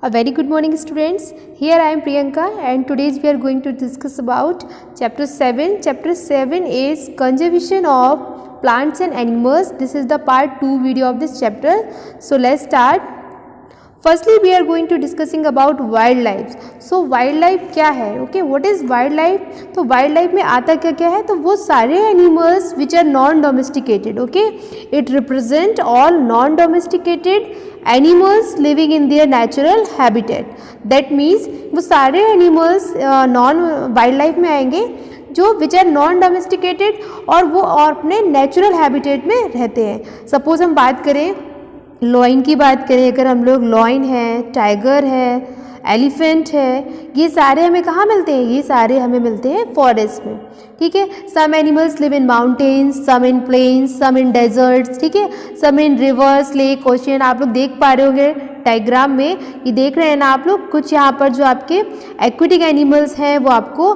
A very good morning students. Here I am Priyanka and today we are going to discuss about chapter 7. Chapter 7 is conservation of plants and animals. This is the part 2 video of this chapter. So let's start. Firstly we are going to discussing about wildlife. So wildlife क्या है? Okay, what is wildlife? तो wildlife में आता क्या क्या है? तो वो सारे animals which are non-domesticated. Okay, it represent all non-domesticated animals living in their natural habitat. That means वो सारे animals non wildlife में आएंगे जो विच आर नॉन डोमेस्टिकेटेड और वो और अपने नेचुरल हैबिटेट में रहते हैं. सपोज हम बात करें लॉइन की बात करें, अगर हम लोग लॉइन है, टाइगर है, एलिफेंट है, ये सारे हमें कहाँ मिलते हैं? ये सारे हमें मिलते हैं फॉरेस्ट में. ठीक है. Some animals live in mountains, some in plains, some in deserts. ठीक है. Some in rivers, lake, ocean. आप लोग देख पा रहे होंगे डायग्राम में, ये देख रहे हैं ना आप लोग. कुछ यहाँ पर जो आपके एक्वेटिक एनिमल्स हैं वो आपको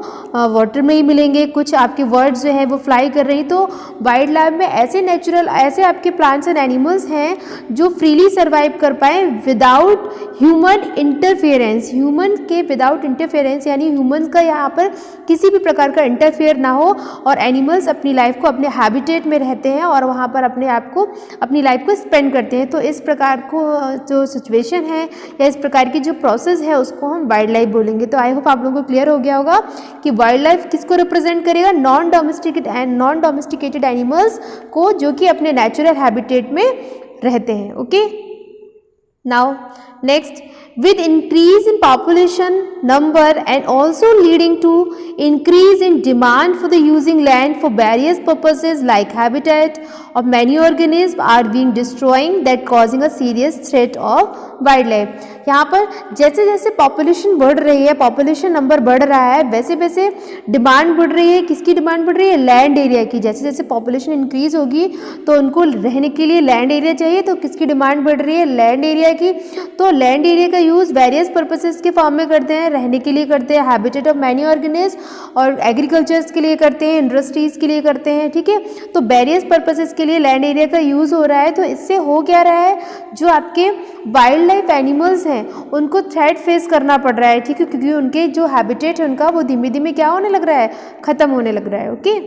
वाटर में ही मिलेंगे, कुछ आपके वर्ड्स जो हैं वो फ्लाई कर रही. तो वाइल्ड लाइफ में ऐसे नेचुरल ऐसे आपके प्लांट्स एंड एनिमल्स हैं जो फ्रीली सर्वाइव कर पाए विदाउट ह्यूमन इंटरफेरेंस. ह्यूमन के विदाउट इंटरफेरेंस यानी ह्यूमन का यहाँ पर किसी भी प्रकार का इंटरफेयर ना हो और एनिमल्स अपनी लाइफ को अपने हैबिटेट में रहते हैं और वहाँ पर अपने आप को अपनी लाइफ को स्पेंड करते हैं. तो इस प्रकार को जो सिचुएशन है या इस प्रकार की जो प्रोसेस है उसको हम वाइल्ड लाइफ बोलेंगे. तो आई होप आप लोगों को क्लियर हो गया होगा कि वाइल्ड लाइफ किसको रिप्रेजेंट करेगा? नॉन डोमेस्टिकेटेड एनिमल्स को जो कि अपने नेचुरल हैबिटेट में रहते हैं. Okay. Now next, with increase in population number and also leading to increase in demand for the using land for various purposes like habitat of many organisms are being destroying that causing a serious threat of wildlife. यहाँ पर जैसे जैसे population बढ़ रही है, population number बढ़ रहा है, वैसे वैसे डिमांड बढ़ रही है. किसकी डिमांड बढ़ रही है? लैंड एरिया की. जैसे जैसे पॉपुलेशन इंक्रीज होगी तो उनको रहने के लिए लैंड एरिया चाहिए. तो किसकी डिमांड बढ़ रही है? लैंड एरिया की. तो लैंड एरिया का यूज़ वेरियस पर्पसेस के फॉर्म में करते हैं. रहने के लिए करते हैं, हैबिटेट ऑफ मैनी ऑर्गेनिज्म, और एग्रीकल्चर्स के लिए करते हैं, इंडस्ट्रीज़ के लिए करते हैं. ठीक है. तो वेरियस पर्पसेस के लिए लैंड एरिया का यूज़ हो रहा है. तो इससे हो क्या रहा है? जो आपके वाइल्ड लाइफ एनिमल्स हैं उनको थ्रेट फेस करना पड़ रहा है. ठीक है. क्योंकि उनके जो हैबिटेट है उनका वो धीमे धीमे क्या होने लग रहा है? ख़त्म होने लग रहा है. Okay.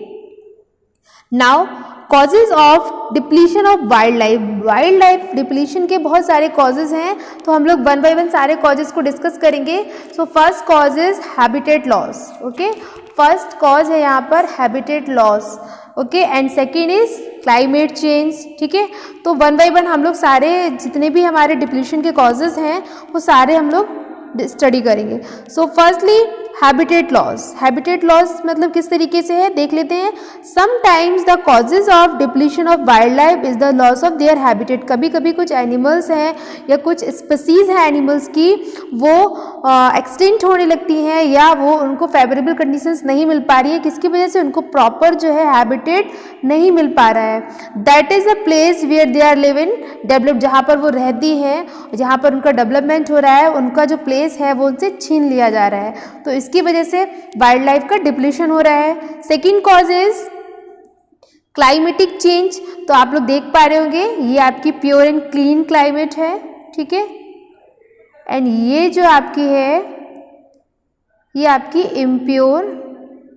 Now causes of depletion of wild life. Wild life depletion के बहुत सारे कॉजेज हैं, तो हम लोग वन बाय वन सारे कॉजेज को डिस्कस करेंगे. So first cause is habitat loss. Okay. First cause है यहाँ पर habitat loss. Okay. And second is climate change. ठीक है. तो वन बाय वन हम लोग सारे जितने भी हमारे डिप्लीशन के कॉजेज हैं वो सारे हम लोग स्टडी करेंगे. So firstly habitat loss. Habitat loss मतलब किस तरीके से है देख लेते हैं. Sometimes the causes of depletion of wild life is the loss of their habitat. कभी कभी कुछ एनिमल्स हैं या कुछ स्पीसीज हैं एनिमल्स की, वो एक्सटिंक्ट होने लगती हैं या वो उनको फेवरेबल कंडीशंस नहीं मिल पा रही है. किसकी वजह से? उनको प्रॉपर जो है हैबिटेट नहीं मिल पा रहा है. That is a place where they are live in develop. जहाँ पर वो रहती हैं, जहाँ पर उनका डेवलपमेंट हो रहा है, उनका जो प्लेस है वो उनसे छीन लिया जा रहा है. तो इसकी वजह से वाइल्ड लाइफ का डिप्लीशन हो रहा है. Second cause is climatic change. तो आप लोग देख पा रहे होंगे ये आपकी प्योर एंड क्लीन क्लाइमेट है. ठीक है. एंड ये जो आपकी है ये आपकी इम्प्योर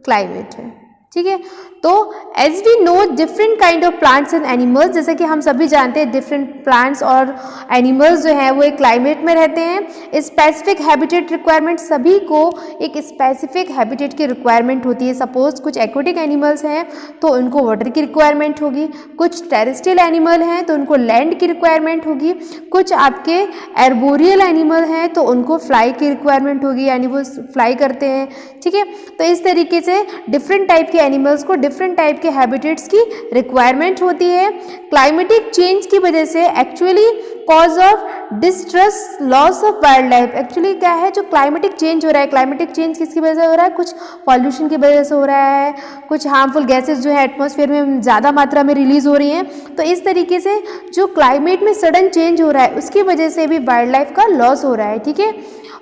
क्लाइमेट है. ठीक है. तो as we know different kind of plants and animals, जैसा कि हम सभी जानते हैं डिफरेंट प्लांट्स और एनिमल्स जो हैं वो एक क्लाइमेट में रहते हैं. स्पेसिफिक हैबिटेट रिक्वायरमेंट, सभी को एक स्पेसिफिक हैबिटेट की रिक्वायरमेंट होती है. सपोज कुछ एक्वेटिक एनिमल्स हैं तो उनको वाटर की रिक्वायरमेंट होगी, कुछ टेरेस्ट्रियल एनिमल हैं तो उनको लैंड की रिक्वायरमेंट होगी, कुछ आपके एर्बोरियल एनिमल हैं तो उनको फ्लाई की रिक्वायरमेंट होगी यानी वो फ्लाई करते हैं. ठीक है. तो इस तरीके से डिफरेंट टाइप के एनिमल्स को डिफरेंट टाइप के हैबिटेट्स की रिक्वायरमेंट होती है. क्लाइमेटिक चेंज की वजह से actually cause of distress loss of wild life. Actually क्या है? जो क्लाइमेटिक चेंज हो रहा है, क्लाइमेटिक चेंज किसकी वजह से हो रहा है? कुछ पॉल्यूशन की वजह से हो रहा है, कुछ हार्मफुल गैसेस जो है एटमॉस्फेयर में ज़्यादा मात्रा में रिलीज हो रही हैं. तो इस तरीके से जो क्लाइमेट में सडन चेंज हो रहा है उसकी वजह से भी वाइल्ड लाइफ का लॉस हो रहा है. ठीक है.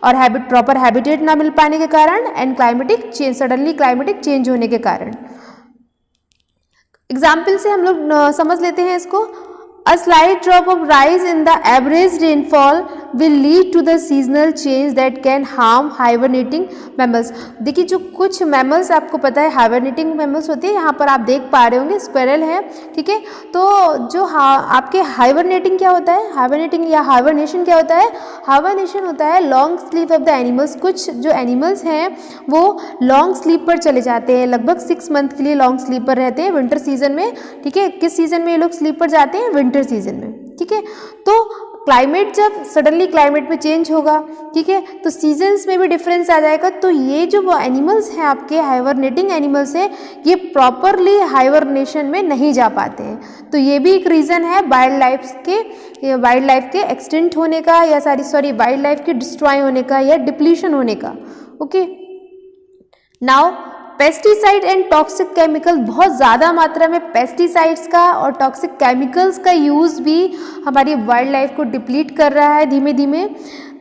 और प्रॉपर हैबिटेट ना मिल पाने के कारण and climatic change, suddenly climatic change होने के कारण. एग्जाम्पल से हम लोग समझ लेते हैं इसको. A slight drop of rise in the average rainfall will lead to the seasonal change that can harm hibernating mammals. देखिए जो कुछ मैमल्स आपको पता है हाइबरनेटिंग मैमल्स होती है, यहाँ पर आप देख पा रहे होंगे स्क्वेरल है, ठीक है। तो जो आपके हाइबरनेटिंग क्या होता है, हाइबरनेटिंग या हाइबरनेशन क्या होता है, हाइबरनेशन होता है long sleep of the animals. कुछ जो एनिमल्स हैं वो लॉन्ग स्लीप पर चले जाते हैं, लगभग 6 मंथ के लिए लॉन्ग स्लीप पर रहते हैं विंटर सीजन में, ठीक है। किस सीजन में ये लोग स्लीप पर जाते हैं, विंटर सीजन में, ठीक है। तो क्लाइमेट जब सडनली क्लाइमेट में चेंज होगा, ठीक है, तो सीजन्स में भी डिफरेंस आ जाएगा। तो ये जो एनिमल्स हैं आपके हाइबरनेटिंग एनिमल्स हैं, ये प्रॉपरली हाइबरनेशन में नहीं जा पाते हैं। तो ये भी एक रीज़न है वाइल्ड लाइफ के एक्सटिंक्ट होने का, या वाइल्ड लाइफ के डिस्ट्रॉय होने का या डिप्लीशन होने का। Okay, now pesticide and toxic chemical, बहुत ज़्यादा मात्रा में पेस्टिसाइड्स का और टॉक्सिक केमिकल्स का यूज़ भी हमारी वाइल्ड लाइफ को डिप्लीट कर रहा है धीमे धीमे।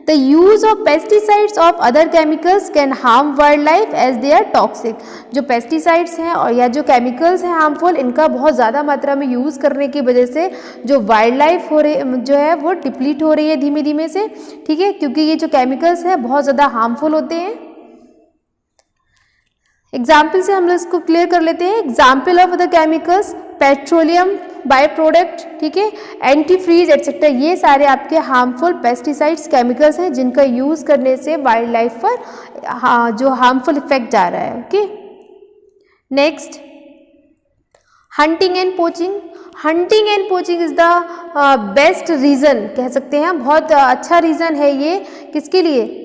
The use of pesticides of other chemicals can harm wild life as they are toxic. जो पेस्टिसाइड्स हैं और या जो केमिकल्स हैं हार्मफुल, इनका बहुत ज़्यादा मात्रा में यूज़ करने की वजह से जो वाइल्ड लाइफ जो है वो डिप्लीट हो रही है धीमे धीमे से, ठीक है, क्योंकि ये जो केमिकल्स हैं बहुत ज़्यादा हार्मफुल होते हैं। एग्जाम्पल से हम लोग इसको क्लियर कर लेते हैं। Example of the chemicals, petroleum by product, ठीक है, एंटी फ्रीज एटसेट्रा, ये सारे आपके हार्मफुल पेस्टिसाइड्स केमिकल्स हैं जिनका यूज़ करने से वाइल्ड लाइफ पर जो हार्मफुल इफेक्ट जा रहा है। Okay, next hunting and poaching. Hunting and poaching is the best reason कह सकते हैं, बहुत अच्छा रीज़न है ये किसके लिए,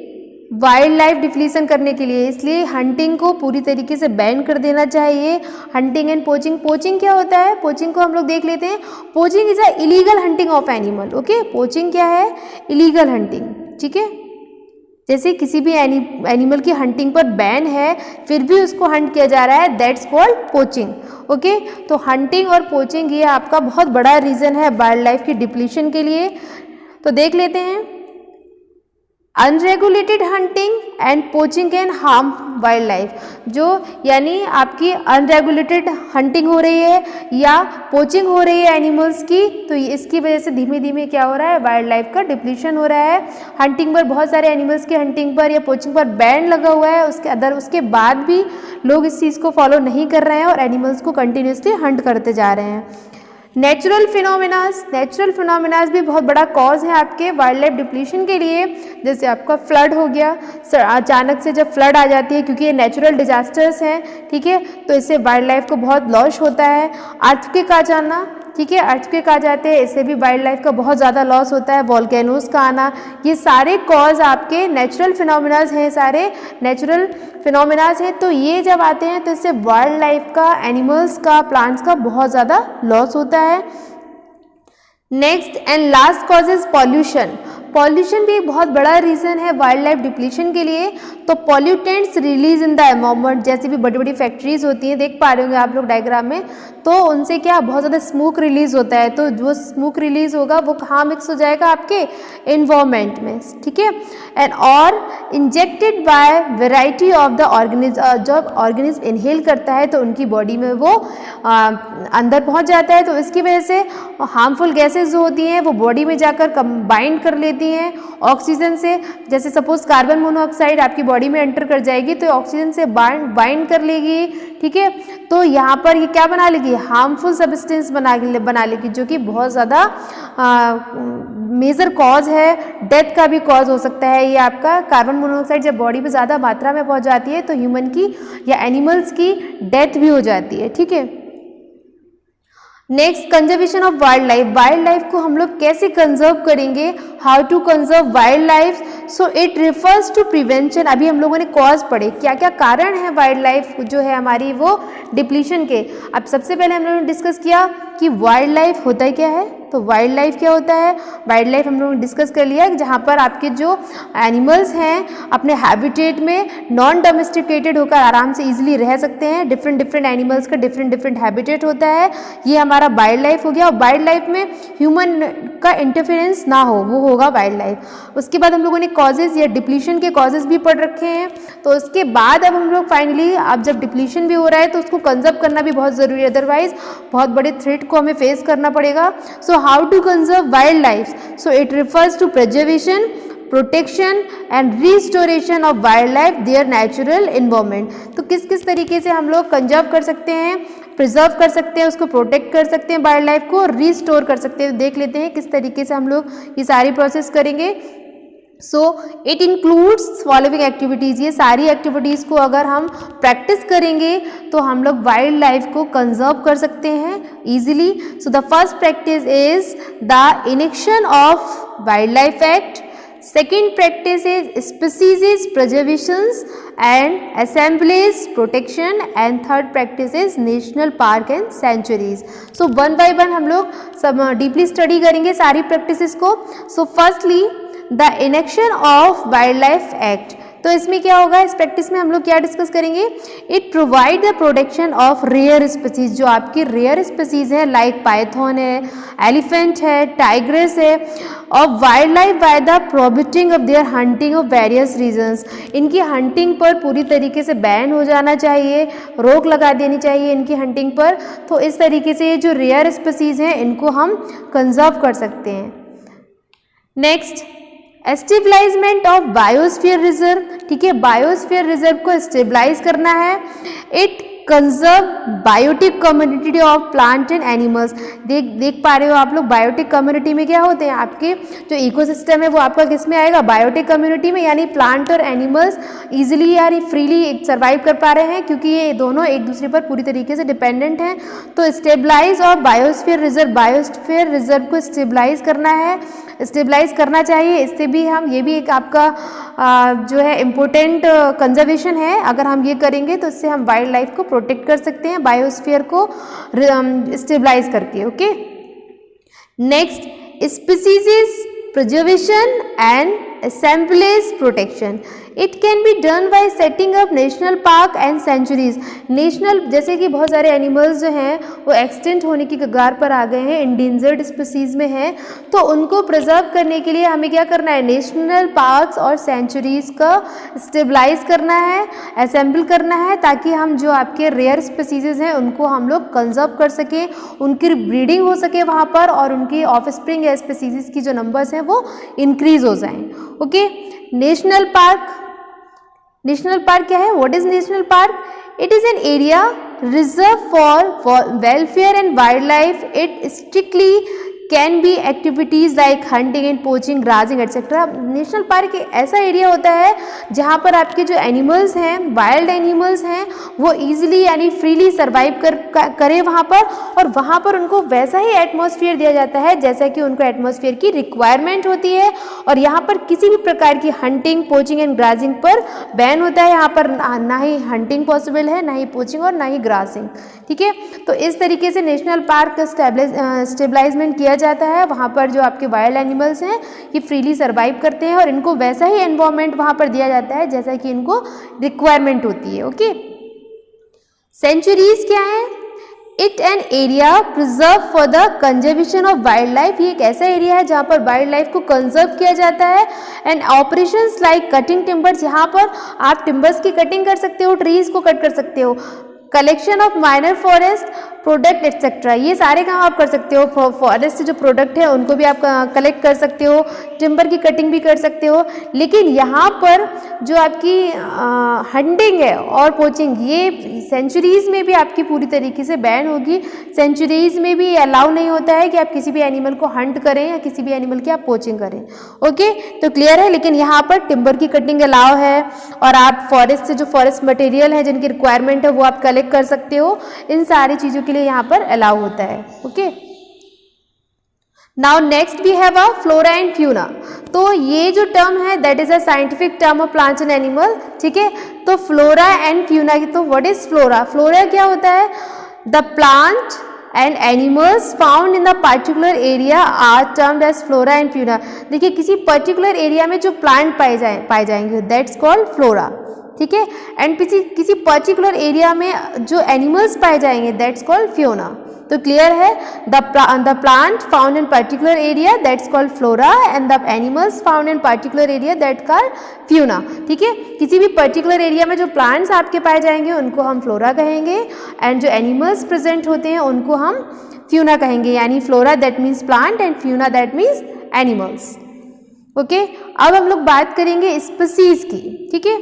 वाइल्ड लाइफ डिप्लीशन करने के लिए। इसलिए हंटिंग को पूरी तरीके से बैन कर देना चाहिए। हंटिंग एंड पोचिंग, पोचिंग क्या होता है, पोचिंग को हम लोग देख लेते हैं। Poaching is a illegal hunting of animal. Okay, poaching क्या है, इलीगल हंटिंग, ठीक है। जैसे किसी भी एनिमल की हंटिंग पर बैन है फिर भी उसको हंट किया जा रहा है, दैट्स कॉल्ड पोचिंग। ओके, तो हंटिंग और पोचिंग ये आपका बहुत बड़ा रीज़न है वाइल्ड लाइफ की डिप्लीशन के लिए। तो देख लेते हैं, unregulated hunting and poaching can harm wild life. जो यानी आपकी अनरेगुलेटेड हंटिंग हो रही है या पोचिंग हो रही है एनिमल्स की, तो इसकी वजह से धीमे धीमे क्या हो रहा है, वाइल्ड लाइफ का डिप्लीशन हो रहा है। हंटिंग पर बहुत सारे एनिमल्स की हंटिंग पर या पोचिंग पर बैन लगा हुआ है, उसके बाद भी लोग इस चीज़ को फॉलो नहीं कर रहे हैं और एनिमल्स को कंटिन्यूसली हंट करते जा रहे हैं। नेचुरल फिनोमिनाज भी बहुत बड़ा कॉज है आपके वाइल्ड लाइफ डिप्लीशन के लिए। जैसे आपका फ्लड हो गया, अचानक से जब फ्लड आ जाती है, क्योंकि ये नेचुरल डिजास्टर्स हैं, ठीक है, तो इससे वाइल्ड लाइफ को बहुत लॉस होता है। अर्थक्वेक आ जाना, ठीक है, अर्थक्वेक आ जाते हैं, इससे भी वाइल्ड लाइफ का बहुत ज़्यादा लॉस होता है। वॉल्केनोज का आना, ये सारे कॉज आपके नेचुरल फिनोमिनाज हैं, सारे नेचुरल फिनोमिनाज हैं। तो ये जब आते हैं तो इससे वाइल्ड लाइफ का, एनिमल्स का, प्लांट्स का बहुत ज़्यादा लॉस होता है। Next and last cause is pollution. Pollution भी एक बहुत बड़ा रीज़न है वाइल्ड लाइफ डिप्लीशन के लिए। तो pollutants release in the environment, जैसे भी बड़ी बड़ी फैक्ट्रीज होती हैं, देख पा रहे होंगे आप लोग डायग्राम में, तो उनसे क्या बहुत ज़्यादा स्मोक रिलीज होता है। तो जो स्मोक रिलीज होगा वो कहाँ मिक्स हो जाएगा, आपके इन्वायरमेंट में, ठीक है। एंड और injected by variety of the organism, जब ऑर्गेनिज्म इनहेल करता है तो उनकी बॉडी में वो अंदर पहुँच जाता है। तो इसकी वजह से हार्मफुल गैसेज जो होती हैं वो बॉडी में जाकर कंबाइंड कर लेती हैं ऑक्सीजन से। जैसे सपोज कार्बन मोनोऑक्साइड आपकी बॉडी में एंटर कर जाएगी तो ऑक्सीजन से बाइंड कर लेगी, ठीक है। तो यहाँ पर ये क्या बना लेगी, हार्मफुल सब्सटेंस बना लेगी, जो कि बहुत ज़्यादा मेजर कॉज है, डेथ का भी कॉज हो सकता है। ये आपका कार्बन मोनोऑक्साइड जब बॉडी में ज़्यादा मात्रा में पहुँच जाती है तो ह्यूमन की या एनिमल्स की डेथ भी हो जाती है, ठीक है। Next, conservation of wild life. Wild life को हम लोग कैसे कंजर्व करेंगे, how to conserve wild life. So it refers to prevention. अभी हम लोगों ने कॉज पढ़े, क्या क्या कारण है वाइल्ड लाइफ जो है हमारी वो डिप्लीशन के। अब सबसे पहले हम लोगों ने डिस्कस किया कि वाइल्ड लाइफ होता है क्या है। तो वाइल्ड लाइफ क्या होता है, वाइल्ड लाइफ हम लोगों ने डिस्कस कर लिया, जहाँ पर आपके जो एनिमल्स हैं अपने हैबिटेट में नॉन डोमेस्टिकेटेड होकर आराम से इजीली रह सकते हैं। डिफरेंट एनिमल्स का डिफरेंट हैबिटेट होता है, ये हमारा वाइल्ड लाइफ हो गया। और वाइल्ड लाइफ में ह्यूमन का इंटरफेरेंस ना हो, वो होगा वाइल्ड लाइफ। उसके बाद हम लोगों ने कॉजेज या डिप्लीशन के कॉजेज भी पढ़ रखे हैं। तो उसके बाद अब हम लोग फाइनली, अब जब डिप्लीशन भी हो रहा है तो उसको कंजर्व करना भी बहुत ज़रूरी है, अदरवाइज बहुत बड़े थ्रेट को हमें फेस करना पड़ेगा. So how to conserve wild life? So it refers to preservation, protection and restoration of wild life their natural environment. तो किस किस तरीके से हम लोग कंजर्व कर सकते हैं, प्रिजर्व कर सकते हैं, उसको प्रोटेक्ट कर सकते हैं वाइल्ड लाइफ को, रिस्टोर कर सकते हैं. तो देख लेते हैं किस तरीके से हम लोग ये सारी प्रोसेस करेंगे. So it includes following activities. ये सारी एक्टिविटीज़ को अगर हम प्रैक्टिस करेंगे तो हम लोग वाइल्ड लाइफ को कंजर्व कर सकते हैं easily. So the first practice is the inaction of wild life act. Second practice is species preservations and assemblies protection, and third practice is national park and sanctuaries. So one by one हम लोग सब deeply study करेंगे सारी practices को. So firstly the enaction of wildlife act. तो इसमें क्या होगा, इस प्रैक्टिस में हम लोग क्या डिस्कस करेंगे. It provide the protection of rare species. जो आपकी रेयर स्पीसीज है लाइक पाइथन है, एलिफेंट है, टाइग्रेस है, of wild life by the prohibiting of their hunting of various reasons. इनकी हंटिंग पर पूरी तरीके से बैन हो जाना चाहिए, रोक लगा देनी चाहिए इनकी हंटिंग पर. तो इस तरीके से जो रेयर स्पीसीज हैं इनको हम कंजर्व कर सकते हैं. Next, stabilizement of biosphere reserve. ठीक है, बायोस्फीयर रिजर्व को स्टेबलाइज करना है. It conserve biotic community of plant and animals. देख पा रहे हो आप लोग, बायोटिक कम्युनिटी में क्या होते हैं, आपके जो इकोसिस्टम है वो आपका किस में आएगा, बायोटिक कम्युनिटी में. यानी प्लांट और एनिमल्स इजीली यानी फ्रीली सर्वाइव कर पा रहे हैं क्योंकि ये दोनों एक दूसरे पर पूरी तरीके से डिपेंडेंट हैं. तो stabilize of biosphere reserve, biosphere reserve को स्टेबलाइज करना है, स्टेबलाइज करना चाहिए. इससे भी हम, ये भी एक आपका जो है इम्पोर्टेंट कंजर्वेशन है. अगर हम ये करेंगे तो इससे हम वाइल्ड लाइफ को प्रोटेक्ट कर सकते हैं, बायोस्फीयर को स्टेबलाइज करके. Okay, next, species preservation and assemblies protection. It can be done by setting up national park and sanctuaries. National, जैसे कि बहुत सारे एनिमल्स जो हैं वो एक्सटेंट होने की कगार पर आ गए हैं, इंडेंजर्ड स्पीसीज में हैं, तो उनको प्रिजर्व करने के लिए हमें क्या करना है, नेशनल पार्क्स और सेंचुरीज का स्टेबलाइज करना है, असेंबल करना है, ताकि हम जो आपके रेयर स्पीसीज हैं उनको हम लोग कंजर्व कर सकें, उनकी ब्रीडिंग हो सके वहाँ पर और उनकी ऑफस्प्रिंग या स्पीसीज की जो नंबर्स हैं वो इंक्रीज हो जाएं. Okay, national park. National park क्या है, what is national park? It is an area reserve for welfare and wildlife. It strictly can be activities like hunting and poaching, grazing etcetera. National park एक ऐसा area होता है जहाँ पर आपके जो एनिमल्स हैं, वाइल्ड एनिमल्स हैं, वो ईजिली यानी फ्रीली सर्वाइव करें वहाँ पर, और वहाँ पर उनको वैसा ही एटमॉस्फेयर दिया जाता है जैसा कि उनको एटमॉस्फेयर की रिक्वायरमेंट होती है. और यहाँ पर किसी भी प्रकार की हंटिंग, पोचिंग एंड ग्राजिंग पर बैन होता है. यहाँ पर ना ही हंटिंग पॉसिबल है, ना ही पोचिंग और ना ही ग्रासिंग. ठीक है, तो इस तरीके से नेशनल पार्क स्टेबलाइजमेंट किया जाता है. वहाँ पर जो आपके वाइल्ड एनिमल्स हैं ये फ्रीली सर्वाइव करते हैं और इनको वैसा ही एनवायरनमेंट वहाँ पर दिया जाता है जैसा कि इनको रिक्वायरमेंट होती है. ओके, सेंचुरीज क्या है? It an area preserve for the conservation of wild life. ये एक ऐसा एरिया है जहाँ पर वाइल्ड लाइफ को कंजर्व किया जाता है. And operations like cutting timbers, यहाँ पर आप टिम्बर्स की कटिंग कर सकते हो, ट्रीज को कट कर सकते हो, collection of minor forest product etcetera, ये सारे काम आप कर सकते हो. फॉरेस्ट से जो प्रोडक्ट है उनको भी आप कलेक्ट कर सकते हो, टिम्बर की कटिंग भी कर सकते हो. लेकिन यहाँ पर जो आपकी हंटिंग है और पोचिंग, ये सेंचुरीज में भी आपकी पूरी तरीके से बैन होगी. सेंचुरीज में भी अलाउ नहीं होता है कि आप किसी भी एनिमल को हंट करें या किसी भी एनिमल की आप पोचिंग करें. ओके, तो क्लियर है. लेकिन यहाँ पर टिम्बर की कटिंग अलाउ है और आप फॉरेस्ट से जो फॉरेस्ट मटेरियल है जिनकी रिक्वायरमेंट है वो आप कलेक्ट कर सकते हो. इन सारी चीज़ों के लिए यहाँ पर अलाउ होता है. Okay, now next we have a flora and fauna. तो ये जो टर्म है that is a scientific term of plants and animal. ठीक है, तो फ्लोरा एंड फ्यूना की, तो व्हाट इज फ्लोरा? फ्लोरा क्या होता है? The plant and animals found in the particular area are termed as flora and fauna. देखिए, किसी पर्टिकुलर एरिया में जो प्लांट पाए जाएंगे दैट्स कॉल्ड फ्लोरा. ठीक है। एंड किसी पर्टिकुलर एरिया में जो एनिमल्स पाए जाएंगे दैट्स कॉल्ड फ्योना। तो क्लियर है, the plant found in particular area that's called flora and the animals found in particular area that called Fiona. ठीक है, किसी भी पर्टिकुलर एरिया में जो प्लांट्स आपके पाए जाएंगे उनको हम फ्लोरा कहेंगे एंड जो एनिमल्स प्रेजेंट होते हैं उनको हम फ्योना कहेंगे, यानी flora that means plant and fauna that means animals. Okay, अब हम लोग बात करेंगे स्पीसीज की। ठीक है,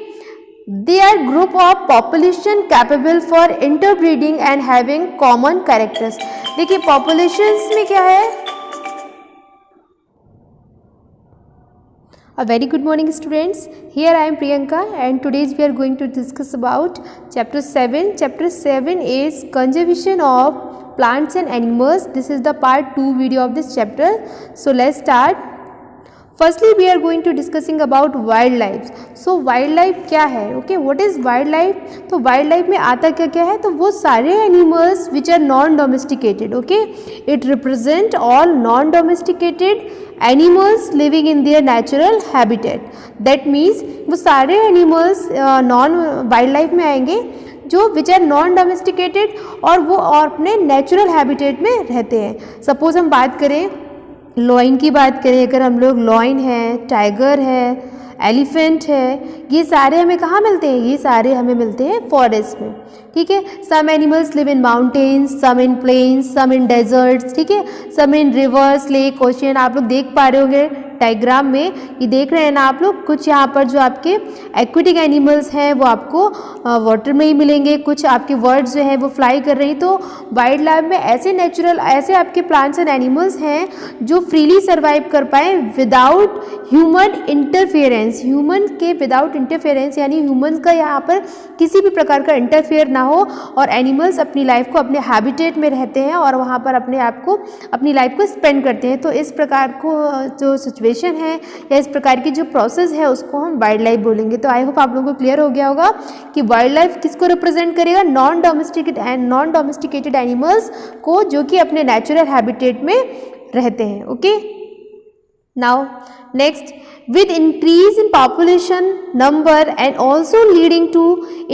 they are group of population capable for interbreeding and having common characters. देखिए पॉपुलेशंस में क्या है। A very good morning students, here I am Priyanka and today we are going to discuss about chapter 7. Chapter 7 is conservation of plants and animals. This is the part 2 video of this chapter. So let's start. Firstly we are going to discussing about wildlife. So wildlife क्या है, okay, what is wildlife? तो wildlife में आता क्या क्या है, तो वो सारे animals which are non domesticated, okay, it represent all non domesticated animals living in their natural habitat. That means वो सारे animals non wildlife में आएंगे जो विच आर नॉन डोमेस्टिकेटेड और वो अपने नेचुरल हैबिटेट में रहते हैं। सपोज हम बात करें लॉइन की बात करें, अगर हम लोग लॉइन है, टाइगर है, एलिफेंट है, ये सारे हमें कहाँ मिलते हैं, ये सारे हमें मिलते हैं फॉरेस्ट में। ठीक है, some animals live in mountains, some in plains, some in deserts, ठीक है, some in rivers, lake, ocean. आप लोग देख पा रहे होंगे डायग्राम में, ये देख रहे हैं ना आप लोग, कुछ यहाँ पर जो आपके एक्वेटिक एनिमल्स हैं वो आपको वाटर में ही मिलेंगे, कुछ आपके वर्ड्स जो हैं वो फ्लाई कर रही। तो वाइल्ड लाइफ में ऐसे नेचुरल ऐसे आपके प्लांट्स एंड एनिमल्स हैं जो फ्रीली सर्वाइव कर पाए विदाउट ह्यूमन इंटरफेरेंस। ह्यूमन के विदाउट इंटरफेरेंस यानी ह्यूमन का यहाँ पर किसी भी प्रकार का इंटरफेयर ना हो और एनिमल्स अपनी लाइफ को अपने हैबिटेट में रहते हैं और वहाँ पर अपने आप को अपनी लाइफ को स्पेंड करते हैं। तो इस प्रकार को जो सिचुएशन है या इस प्रकार की जो प्रोसेस है उसको हम वाइल्ड लाइफ बोलेंगे। तो आई होप आप लोगों को क्लियर हो गया होगा कि वाइल्ड लाइफ किसको रिप्रेजेंट करेगा, नॉन डोमेस्टिकेटेड एनिमल्स को जो कि अपने नेचुरल हैबिटेट में रहते हैं। Okay, now next, with increase in population number and also leading to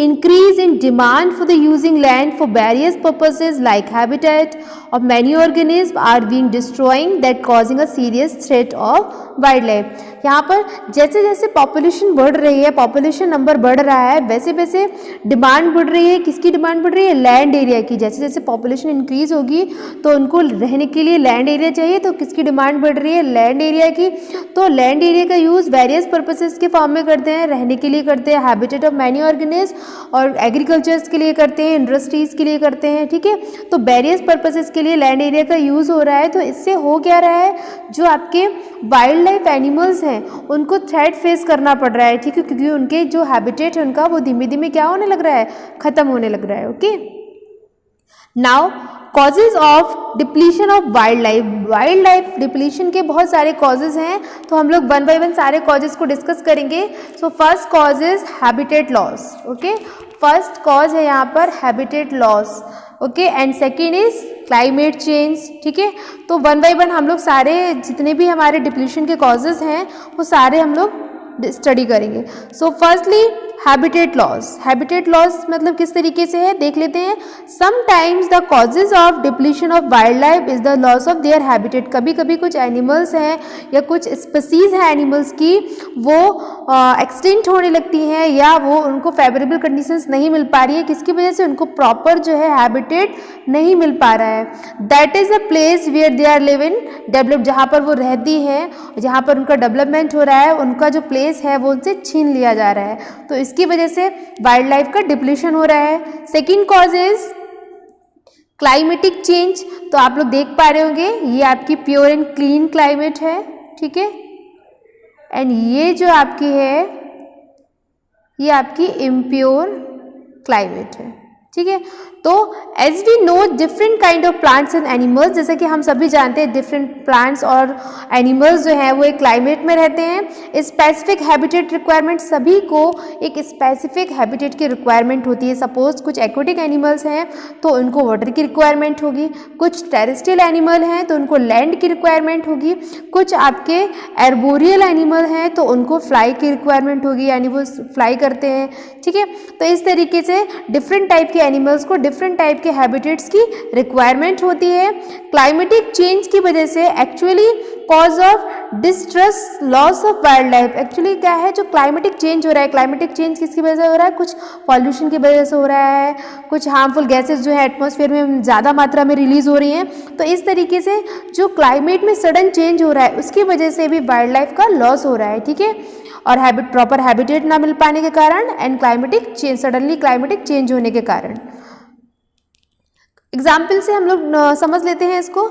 increase in demand for the using land for various purposes like habitat of many organisms are being destroying that causing a serious threat of wildlife। यहाँ पर जैसे जैसे population बढ़ रही है, population number बढ़ रहा है, वैसे वैसे डिमांड बढ़ रही है। किसकी डिमांड बढ़ रही है, लैंड एरिया की। जैसे जैसे पॉपुलेशन इंक्रीज होगी तो उनको रहने के लिए लैंड एरिया चाहिए, तो किसकी डिमांड बढ़ रही है, लैंड एरिया की। तो लैंड एरिया का यूज़ वेरियस पर्पसेस के फॉर्म में करते हैं, रहने के लिए करते हैं, हैबिटेट ऑफ मैनी ऑर्गेनिज्म, और एग्रीकल्चर्स के लिए करते हैं, इंडस्ट्रीज़ के लिए करते हैं। ठीक है, तो वेरियस पर्पसेस के लिए लैंड एरिया का यूज़ हो रहा है। तो इससे हो क्या रहा है, जो आपके वाइल्ड लाइफ एनिमल्स हैं उनको थ्रेट फेस करना पड़ रहा है। ठीक है, क्योंकि उनके जो हैबिटेट है उनका वो धीमे धीमे क्या होने लग रहा है, ख़त्म होने लग रहा है। Okay, now causes of depletion of wild life. Wild life depletion के बहुत सारे कॉजेज हैं, तो हम लोग वन बाय वन सारे कॉजेज को डिस्कस करेंगे। So first cause is habitat loss. Okay, first cause है यहाँ पर habitat loss. Okay, and second is climate change. ठीक है, तो वन बाय वन हम लोग सारे जितने भी हमारे डिप्लीशन के कॉजेज हैं वो सारे हम लोग स्टडी करेंगे। So firstly habitat loss. Habitat loss मतलब किस तरीके से है देख लेते हैं। Sometimes the causes of depletion of wild life is the loss of their habitat. कभी कभी कुछ एनिमल्स हैं या कुछ स्पीसीज हैं एनिमल्स की, वो एक्सटिंक्ट होने लगती हैं या वो उनको फेवरेबल कंडीशंस नहीं मिल पा रही है। किसकी वजह से, उनको प्रॉपर जो है हैबिटेट नहीं मिल पा रहा है। That is a place where they are live in develop, जहाँ पर वो रहती हैं, जहाँ पर उनका डेवलपमेंट हो रहा है, उनका जो प्लेस है वो उनसे छीन लिया जा रहा है। तो इसकी वजह से वाइल्ड लाइफ का डिप्लीशन हो रहा है। Second cause is climatic change. तो आप लोग देख पा रहे होंगे ये आपकी प्योर एंड क्लीन क्लाइमेट है। ठीक है, एंड ये जो आपकी है ये आपकी इम्प्योर क्लाइमेट है। ठीक है। तो as we know different kind of plants and animals, जैसे कि हम सभी जानते हैं डिफरेंट प्लांट्स और एनिमल्स जो हैं वो एक क्लाइमेट में रहते हैं। स्पेसिफिक हैबिटेट रिक्वायरमेंट, सभी को एक स्पेसिफिक हैबिटेट की रिक्वायरमेंट होती है। सपोज कुछ एक्वेटिक एनिमल्स हैं तो उनको वाटर की रिक्वायरमेंट होगी, कुछ टेरेस्ट्रियल एनिमल हैं तो उनको लैंड की रिक्वायरमेंट होगी, कुछ आपके एर्बोरियल एनिमल हैं तो उनको फ्लाई की रिक्वायरमेंट होगी, यानी वो फ्लाई करते हैं, ठीक है। तो इस तरीके से डिफरेंट टाइप के एनिमल्स को डिफरेंट टाइप के हैबिटेट्स की रिक्वायरमेंट होती है। क्लाइमेटिक चेंज की वजह से actually cause of distress loss of wild life, actually क्या है, जो क्लाइमेटिक चेंज हो रहा है, क्लाइमेटिक चेंज किसकी वजह से हो रहा है, कुछ पॉल्यूशन की वजह से हो रहा है, कुछ हार्मफुल गैसेस जो है एटमॉस्फेयर में ज़्यादा मात्रा में रिलीज हो रही हैं। तो इस तरीके से जो क्लाइमेट में सडन चेंज हो रहा है उसकी वजह से भी वाइल्ड लाइफ का लॉस हो रहा है, ठीक है। और प्रॉपर हैबिटेट ना मिल पाने के कारण and climatic change, suddenly climatic change होने के कारण। एग्जाम्पल से हम लोग समझ लेते हैं इसको।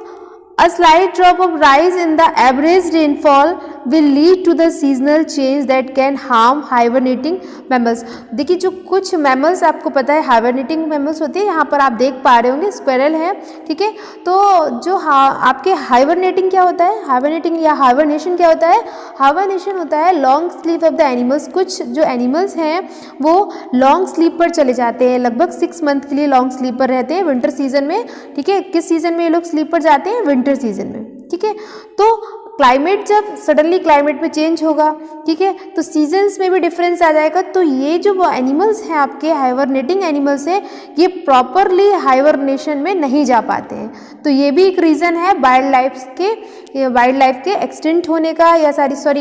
A slight drop of rise in the average rainfall will lead to the seasonal change that can harm hibernating mammals। देखिए जो कुछ मैमल्स आपको पता है हाइबरनेटिंग मैमल्स होते हैं, यहाँ पर आप देख पा रहे होंगे स्क्वेरल है, ठीक है। तो जो आपके हाइबरनेटिंग क्या होता है, हाइबरनेटिंग या हाइबरनेशन क्या होता है, हाइबरनेशन होता है long sleep of the animals. कुछ जो एनिमल्स हैं वो लॉन्ग स्लीप पर चले जाते हैं, लगभग 6 मंथ के लिए लॉन्ग स्लीप पर रहते हैं विंटर सीजन में, ठीक है। किस सीजन में ये लोग स्लीप पर जाते हैं, विंटर सीजन में, ठीक है। तो क्लाइमेट जब सडनली क्लाइमेट में चेंज होगा, ठीक है, तो सीजन्स में भी डिफरेंस आ जाएगा। तो ये जो एनिमल्स हैं आपके हाइबरनेटिंग एनिमल्स हैं, ये प्रॉपरली हाइबरनेशन में नहीं जा पाते हैं। तो ये भी एक रीज़न है वाइल्ड लाइफ के एक्सटिंक्ट होने का, या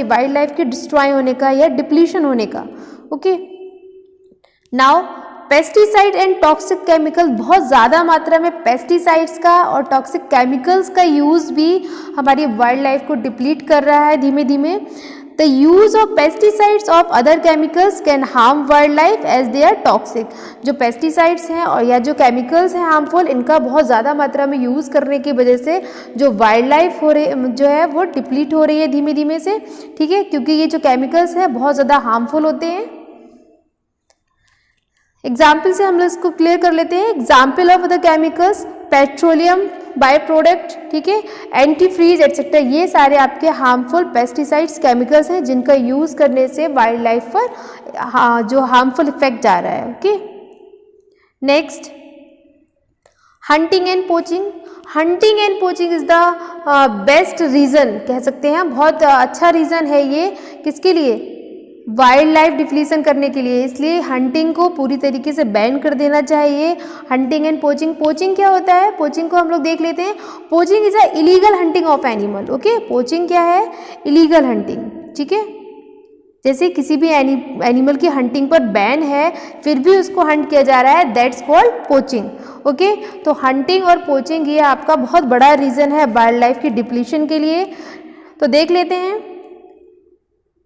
वाइल्ड लाइफ के डिस्ट्रॉय होने का या डिप्लीशन होने का। Okay, now pesticide and toxic chemical, बहुत ज़्यादा मात्रा में पेस्टिसाइड्स का और टॉक्सिक केमिकल्स का यूज़ भी हमारी वाइल्ड लाइफ को डिप्लीट कर रहा है धीमे धीमे। The use of pesticides of other chemicals can harm wild life as they are toxic. जो पेस्टिसाइड्स हैं और या जो केमिकल्स हैं हार्मफुल, इनका बहुत ज़्यादा मात्रा में यूज़ करने की वजह से जो वाइल्ड लाइफ जो है वो डिप्लीट हो रही है धीमे धीमे से, ठीक है, क्योंकि ये जो केमिकल्स हैं बहुत ज़्यादा हार्मफुल होते हैं। एग्जाम्पल से हम लोग इसको क्लियर कर लेते हैं। Example of the chemicals, petroleum by product, ठीक है, एंटीफ्रीज एटसेट्रा, ये सारे आपके हार्मफुल पेस्टिसाइड्स केमिकल्स हैं जिनका यूज़ करने से वाइल्ड लाइफ पर जो हार्मफुल इफेक्ट जा रहा है। Okay, next hunting and poaching. Hunting and poaching is the best reason कह सकते हैं, बहुत अच्छा रीज़न है ये, किसके लिए, वाइल्ड लाइफ डिप्लीशन करने के लिए। इसलिए हंटिंग को पूरी तरीके से बैन कर देना चाहिए। हंटिंग एंड पोचिंग, पोचिंग क्या होता है, पोचिंग को हम लोग देख लेते हैं। Poaching is a illegal hunting of animal. Okay, poaching क्या है, इलीगल हंटिंग, ठीक है। जैसे किसी भी एनिमल की हंटिंग पर बैन है फिर भी उसको हंट किया जा रहा है, दैट्स कॉल्ड पोचिंग। ओके, तो हंटिंग और पोचिंग ये आपका बहुत बड़ा रीज़न है वाइल्ड लाइफ की डिप्लीशन के लिए। तो देख लेते हैं,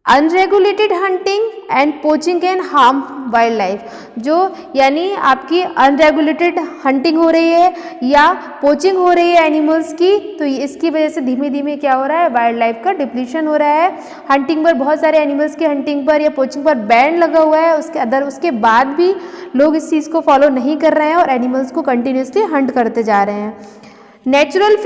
unregulated hunting and poaching can harm wild life. जो यानी आपकी अनरेगुलेटेड हंटिंग हो रही है या पोचिंग हो रही है एनिमल्स की, तो इसकी वजह से धीमे धीमे क्या हो रहा है, वाइल्ड लाइफ का डिप्लीशन हो रहा है। हंटिंग पर बहुत सारे एनिमल्स की हंटिंग पर या पोचिंग पर बैन लगा हुआ है, उसके बाद भी लोग इस चीज़ को फॉलो नहीं कर रहे हैं और एनिमल्स को कंटिन्यूसली हंट करते जा रहे हैं। नेचुरल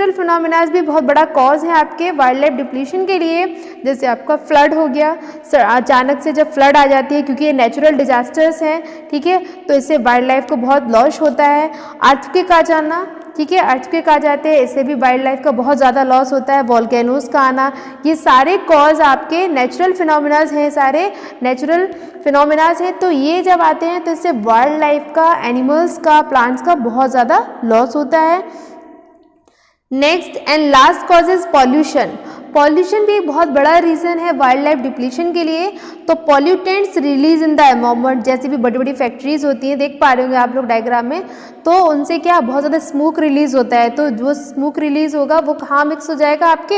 फिनोमिनाज भी बहुत बड़ा कॉज है आपके वाइल्ड लाइफ डिप्लीशन के लिए। जैसे आपका फ्लड हो गया, अचानक से जब फ्लड आ जाती है, क्योंकि ये नेचुरल डिजास्टर्स हैं, ठीक है, तो इससे वाइल्ड लाइफ को बहुत लॉस होता है। अर्थक्वेक आ जाना, ठीक है, अर्थक्वेक आ जाते हैं, इससे भी वाइल्ड लाइफ का बहुत ज़्यादा लॉस होता है। वॉल्केनोज का आना, ये सारे कॉज आपके नेचुरल फिनोमिनाज हैं, सारे नेचुरल फिनोमिनाज हैं। तो ये जब आते हैं तो इससे वाइल्ड लाइफ का, एनिमल्स का, प्लांट्स का बहुत ज़्यादा लॉस होता है। Next and last cause is pollution. Pollution भी एक बहुत बड़ा रीज़न है वाइल्ड लाइफ डिप्लीशन के लिए। तो pollutants release in the environment, जैसे भी बड़ी बड़ी फैक्ट्रीज होती हैं, देख पा रहे होंगे आप लोग डायग्राम में, तो उनसे क्या बहुत ज़्यादा स्मोक रिलीज होता है। तो जो स्मोक रिलीज होगा वो कहाँ मिक्स हो जाएगा, आपके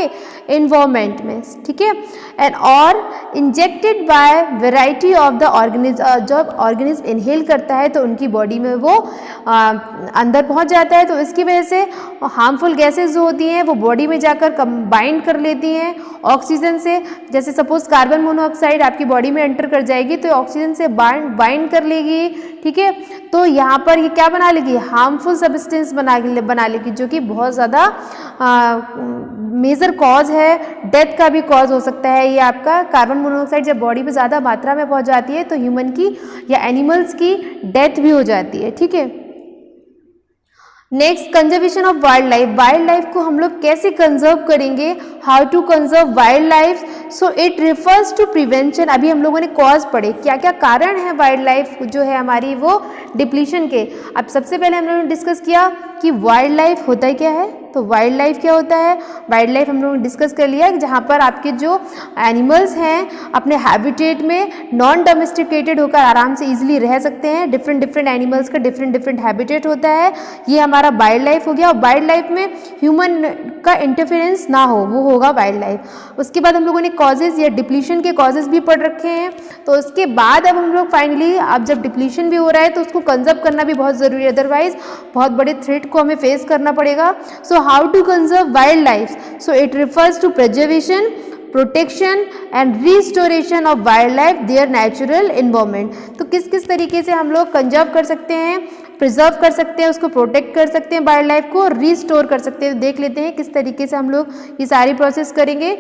एनवायरनमेंट में, ठीक है। एंड और injected by variety of the organism, जब ऑर्गेनिज्म इनहेल करता है तो उनकी बॉडी में वो अंदर पहुँच जाता है, तो इसकी वजह से हार्मफुल गैसेज जो होती हैं वो बॉडी में जाकर कंबाइंड कर लेती लेती हैं ऑक्सीजन से। जैसे सपोज कार्बन मोनोऑक्साइड आपकी बॉडी में एंटर कर जाएगी तो ऑक्सीजन से बाइंड कर लेगी, ठीक है। तो यहाँ पर ये क्या बना लेगी, हार्मफुल सब्सटेंस बना लेगी, जो कि बहुत ज़्यादा मेजर कॉज है, डेथ का भी कॉज हो सकता है। ये आपका कार्बन मोनोऑक्साइड जब बॉडी में ज़्यादा मात्रा में पहुँच जाती है तो ह्यूमन की या एनिमल्स की डेथ भी हो जाती है, ठीक है। Next, conservation of wild life. Wild life को हम लोग कैसे कंजर्व करेंगे, how to conserve wild life. So it refers to prevention. अभी हम लोगों ने कॉज पढ़े, क्या क्या कारण है वाइल्ड लाइफ जो है हमारी वो डिप्लीशन के। अब सबसे पहले हम लोगों ने डिस्कस किया कि वाइल्ड लाइफ होता क्या है। तो वाइल्ड लाइफ क्या होता है, वाइल्ड लाइफ हम लोगों ने डिस्कस कर लिया, जहाँ पर आपके जो एनिमल्स हैं अपने हैबिटेट में नॉन डोमेस्टिकेटेड होकर आराम से इजीली रह सकते हैं। डिफरेंट एनिमल्स का डिफरेंट हैबिटेट होता है, ये हमारा वाइल्ड लाइफ हो गया। और वाइल्ड लाइफ में ह्यूमन का इंटरफेरेंस ना हो, वो होगा वाइल्ड लाइफ। उसके बाद हम लोगों ने कॉजेज या डिप्लीशन के कॉजेज भी पढ़ रखे हैं। तो उसके बाद अब हम लोग फाइनली, अब जब डिप्लीशन भी हो रहा है तो उसको कंजर्व करना भी बहुत ज़रूरी है, अदरवाइज बहुत बड़े थ्रेट को हमें फेस करना पड़ेगा। So how to conserve wild life, so it refers to preservation, protection and restoration of wild life their natural environment. तो किस किस तरीके से हम लोग कंजर्व कर सकते हैं, प्रिजर्व कर सकते हैं, उसको प्रोटेक्ट कर सकते हैं, वाइल्ड लाइफ को रिस्टोर कर सकते हैं। देख लेते हैं किस तरीके से हम लोग ये सारी प्रोसेस करेंगे।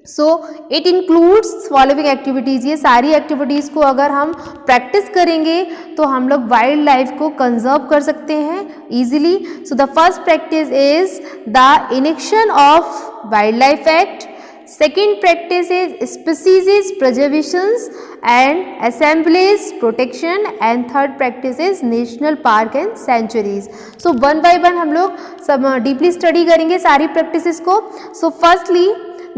So it includes following activities. ये सारी एक्टिविटीज़ को अगर हम प्रैक्टिस करेंगे तो हम लोग वाइल्ड लाइफ को कंजर्व कर सकते हैं easily. So the first practice is the inaction of wild life act. Second practice is species preservations and assemblies protection, and third practice is national park and sanctuaries. So one by one हम लोग सब deeply study करेंगे सारी practices को. So firstly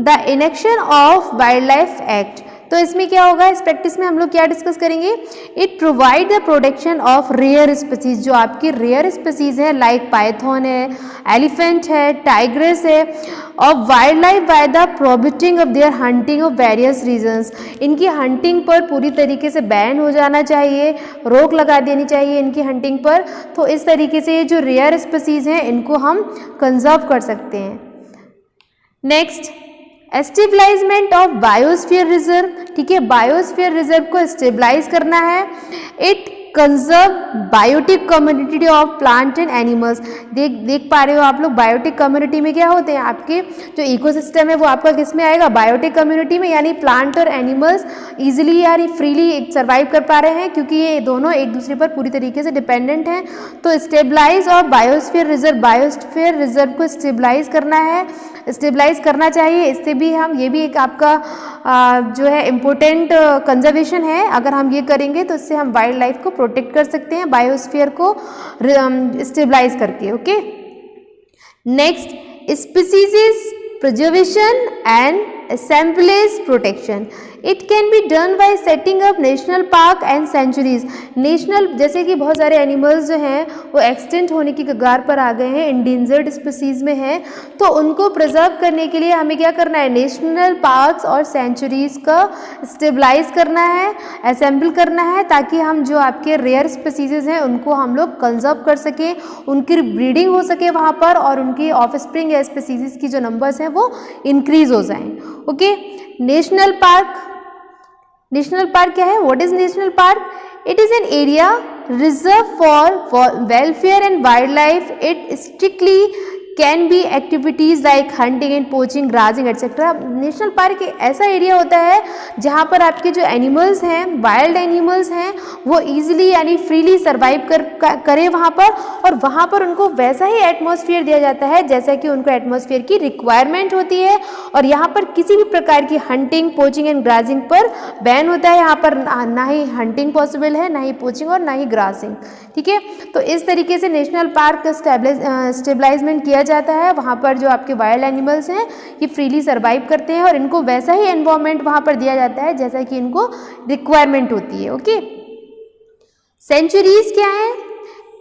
the enaction of wildlife act. तो इसमें क्या होगा, इस प्रैक्टिस में हम लोग क्या डिस्कस करेंगे, it provide the protection of rare species. जो आपकी रेयर स्पीसीज है लाइक पाइथन है, एलिफेंट है, टाइग्रेस है, of wild life by the prohibiting of their hunting of various reasons. इनकी हंटिंग पर पूरी तरीके से बैन हो जाना चाहिए, रोक लगा देनी चाहिए इनकी हंटिंग पर। तो इस तरीके से ये जो रेयर स्पीसीज हैं इनको हम कंजर्व कर सकते हैं। Next, stabilizement of biosphere reserve. ठीक है, बायोस्फीयर रिजर्व को स्टेबलाइज करना है। It conserve biotic community of plant and animals. देख पा रहे हो आप लोग, बायोटिक कम्युनिटी में क्या होते हैं, आपके जो इकोसिस्टम है वो आपका किस में आएगा, बायोटिक कम्युनिटी में। यानी प्लांट और एनिमल्स इजीली यानी फ्रीली सर्वाइव कर पा रहे हैं क्योंकि ये दोनों एक दूसरे पर पूरी तरीके से डिपेंडेंट हैं। तो स्टेबलाइज और बायोस्फीयर रिजर्व, बायोस्फीयर रिजर्व को स्टेबलाइज करना है, स्टेबलाइज करना चाहिए। इससे भी हम, ये भी एक आपका जो है इम्पोर्टेंट कंजर्वेशन है। अगर हम ये करेंगे तो इससे हम वाइल्ड लाइफ को प्रोटेक्ट कर सकते हैं, बायोस्फीयर को स्टेबलाइज करके। Okay, next, species preservation and assemblies protection. It can be done by setting up national park and sanctuaries. National, जैसे कि बहुत सारे एनिमल्स जो हैं वो एक्सटेंट होने की कगार पर आ गए हैं, इंडेंजर्ड स्पीसीज में हैं, तो उनको प्रिजर्व करने के लिए हमें क्या करना है, नेशनल पार्क्स और सेंचुरीज का स्टेबलाइज करना है, असेंबल करना है, ताकि हम जो आपके रेयर स्पीसीज हैं उनको हम लोग कंजर्व कर सकें, उनकी ब्रीडिंग हो सके वहाँ पर और उनकी ऑफस्प्रिंग या स्पीसीज की जो नंबर्स हैं वो इंक्रीज हो जाएं। Okay, national park, national park क्या है, what is national park? It is an area reserve for welfare and wildlife. It strictly can be activities like hunting and poaching, grazing etcetera. National park एक ऐसा area होता है जहाँ पर आपके जो एनिमल्स हैं, वाइल्ड एनिमल्स हैं, वो ईजिली यानी फ्रीली सर्वाइव करें वहाँ पर, और वहाँ पर उनको वैसा ही एटमॉस्फेयर दिया जाता है जैसा कि उनको एटमॉस्फेयर की रिक्वायरमेंट होती है. और यहाँ पर किसी भी प्रकार की हंटिंग, पोचिंग एंड ग्राजिंग पर बैन होता है. यहाँ पर ना ही हंटिंग पॉसिबल है, ना ही पोचिंग और ना ही ग्रासिंग. ठीक है, तो इस तरीके से नेशनल पार्क स्टेबलाइजमेंट किया जाता है. वहाँ पर जो आपके वाइल्ड एनिमल्स हैं ये फ्रीली सर्वाइव करते हैं और इनको वैसा ही एनवायरनमेंट वहाँ पर दिया जाता है जैसा कि इनको रिक्वायरमेंट होती है. ओके, सेंचुरीज क्या है?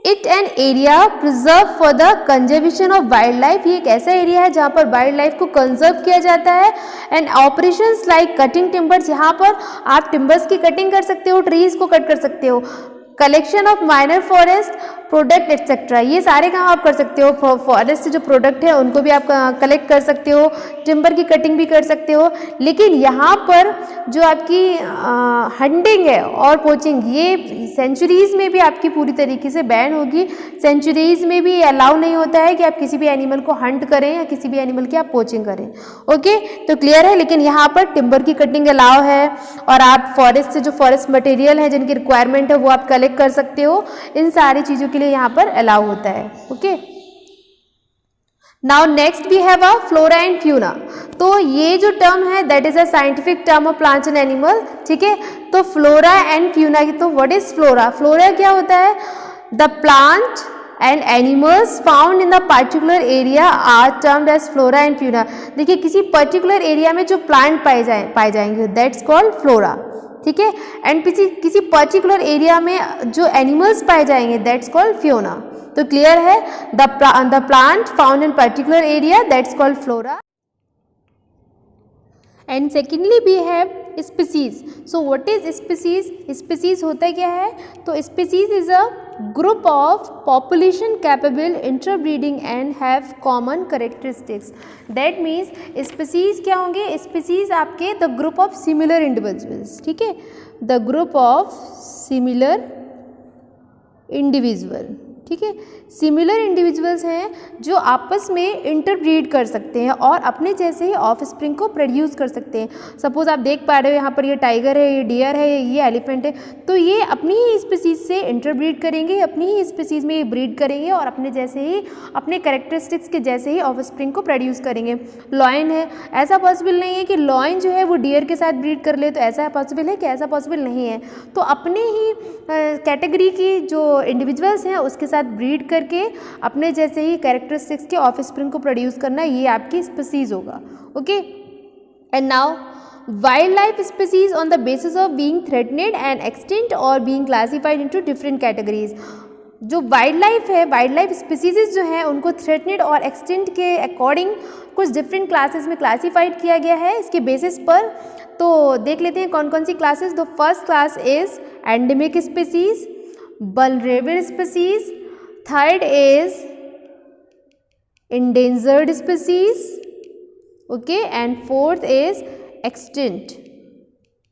It an area preserve for the conservation of wild life. ये एक ऐसा एरिया है जहाँ पर वाइल्ड लाइफ को कंजर्व किया जाता है. And operations like cutting timbers, यहाँ पर आप टिम्बर्स की कटिंग कर सकते हो, ट्रीज को कट कर सकते हो. Collection of minor forest product etcetera, ये सारे काम आप कर सकते हो। फॉरेस्ट से जो प्रोडक्ट है उनको भी आप कलेक्ट कर सकते हो, टिम्बर की कटिंग भी कर सकते हो। लेकिन यहाँ पर जो आपकी हंटिंग है और पोचिंग, ये सेंचुरीज़ में भी आपकी पूरी तरीके से बैन होगी। सेंचुरीज़ में भी अलाउ नहीं होता है कि आप किसी भी एनिमल को हंट करें या किसी भी एनिमल की आप पोचिंग करें। ओके, तो क्लियर है। लेकिन यहाँ पर टिम्बर की कटिंग अलाउ है और आप फॉरेस्ट से जो फॉरेस्ट मटेरियल है जिनकी रिक्वायरमेंट है वो आप कलेक्ट कर सकते हो। इन सारी चीज़ों के लिए यहाँ पर अलाउ होता है। Okay, now next we have a flora and fauna. तो ये जो टर्म है that is a scientific term of plants and animal. ठीक है, तो फ्लोरा एंड फ्यूना की, तो व्हाट इज फ्लोरा? फ्लोरा क्या होता है? The plant and animals found in the particular area are termed as flora and fauna. देखिए, किसी पर्टिकुलर एरिया में जो प्लांट पाए जाएंगे दैट्स कॉल्ड फ्लोरा। ठीक है, एंड किसी पर्टिकुलर एरिया में जो एनिमल्स पाए जाएंगे दैट्स कॉल्ड फ्यूना। तो क्लियर है, the plant found in particular area that's called flora. And secondly we have species. So what is species? Species होता क्या है? तो species is a group of population capable interbreeding and have common characteristics. That means species क्या होंगे? Species आपके the group of similar individuals. ठीक है, the group of similar individual. ठीक है, सिमिलर इंडिविजुअल्स हैं जो आपस में इंटरब्रीड कर सकते हैं और अपने जैसे ही ऑफ स्प्रिंग को प्रोड्यूस कर सकते हैं। सपोज आप देख पा रहे हो यहाँ पर ये टाइगर है, ये डियर है, ये एलिफेंट है, तो ये अपनी ही स्पीसीज से इंटरब्रीड करेंगे, अपनी ही स्पीसीज में ये ब्रीड करेंगे और अपने जैसे ही, अपने कैरेक्टरिस्टिक्स के जैसे ही ऑफ स्प्रिंग को प्रोड्यूस करेंगे। लॉयन है, ऐसा पॉसिबल नहीं है कि लॉयन जो है वो डियर के साथ ब्रीड कर ले, तो ऐसा पॉसिबल है कि ऐसा पॉसिबल नहीं है। तो अपने ही कैटेगरी की जो इंडिविजुअल्स हैं उसके साथ ब्रीड करके अपने जैसे ही कैरेक्टरिस्टिक्स के ऑफ स्प्रिंग को प्रोड्यूस करना, ये आपकी स्पीसीज होगा। Okay, and now wildlife species on the basis of being threatened and extinct और being classified into different categories. जो वाइल्ड लाइफ है, वाइल्ड लाइफ स्पीसीज जो हैं उनको थ्रेटनेड और एक्सटिंक्ट के अकॉर्डिंग कुछ डिफरेंट क्लासेस में क्लासिफाइड किया गया है इसके बेसिस पर। तो देख लेते हैं कौन कौन सी classes. The first class is endemic species, vulnerable species, third is endangered species, okay, and fourth is extinct.